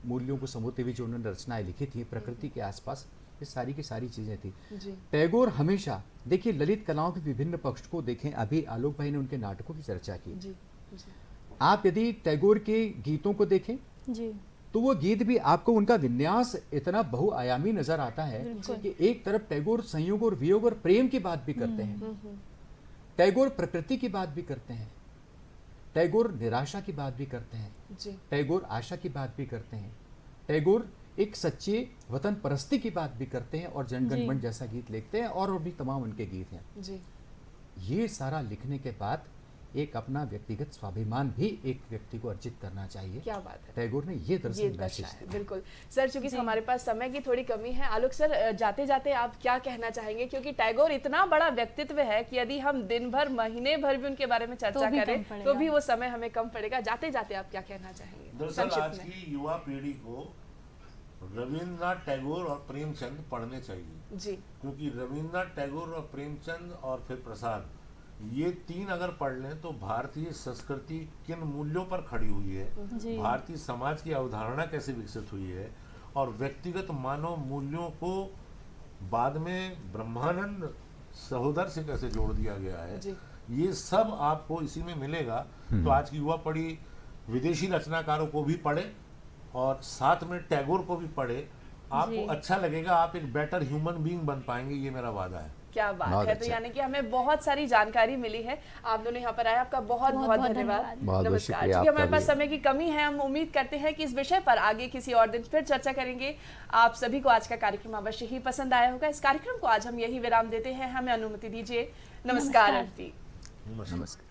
मूल्यों को समोते हुए जो उन्होंने रचनाएं लिखी थी प्रकृति के आसपास, ये सारी की सारी चीज़ें थी। टैगोर हमेशा, देखिए, ललित कलाओं के विभिन्न पक्ष को देखें। अभी आलोक भाई ने उनके नाटकों की चर्चा की। आप यदि टैगोर के गीतों को देखें तो वो गीत भी आपको, उनका विन्यास इतना बहुआयामी नजर आता है कि एक तरफ टैगोर संयोग और वियोग और प्रेम की बात भी करते हैं, टैगोर प्रकृति की बात भी करते हैं, टैगोर निराशा की बात भी करते हैं, टैगोर आशा की बात भी करते हैं, टैगोर एक सच्चे वतन परस्ती की बात भी करते हैं और जनगण मन जैसा गीत लिखते हैं, और भी तमाम उनके गीत हैं। ये सारा लिखने के बाद एक अपना व्यक्तिगत स्वाभिमान भी एक व्यक्ति को अर्जित करना चाहिए। क्या बात है, टैगोर ने ये दरअसल मैसेज दिया। बिल्कुल सर, चूंकि हमारे पास समय की थोड़ी कमी है, आलोक सर जाते जाते आप क्या कहना चाहेंगे, क्योंकि टैगोर इतना बड़ा व्यक्तित्व है कि यदि हम दिन भर, महीने भर भी उनके बारे में चर्चा करें तो भी वो समय हमें कम पड़ेगा। जाते जाते आप क्या कहना चाहेंगे? दरअसल आज की युवा पीढ़ी को रविन्द्रनाथ टैगोर और प्रेमचंद पढ़ने चाहिए जी, क्योंकि रविन्द्रनाथ टैगोर और प्रेमचंद और फिर प्रसाद, ये 3 अगर पढ़ लें तो भारतीय संस्कृति किन मूल्यों पर खड़ी हुई है, भारतीय समाज की अवधारणा कैसे विकसित हुई है, और व्यक्तिगत मानव मूल्यों को बाद में ब्रह्मानंद सहोदर से कैसे जोड़ दिया गया है, ये सब आपको इसी में मिलेगा। तो आज की युवा पीढ़ी विदेशी रचनाकारों को भी पढ़े और साथ में टैगोर को भी पढ़े, आपको अच्छा लगेगा, आप एक बेटर ह्यूमन बीइंग बन पाएंगे, ये मेरा वादा है। क्या बात है। तो यानी कि हमें बहुत सारी जानकारी मिली है, आप दोनों यहाँ पर आए, आपका बहुत बहुत धन्यवाद। नमस्कार। क्योंकि हमारे पास समय की कमी है, हम उम्मीद करते हैं कि इस विषय पर आगे किसी और दिन फिर चर्चा करेंगे। आप सभी को आज का कार्यक्रम अवश्य ही पसंद आया होगा। इस कार्यक्रम को आज हम यही विराम देते हैं, हमें अनुमति दीजिए। नमस्कार आंटी। नमस्कार।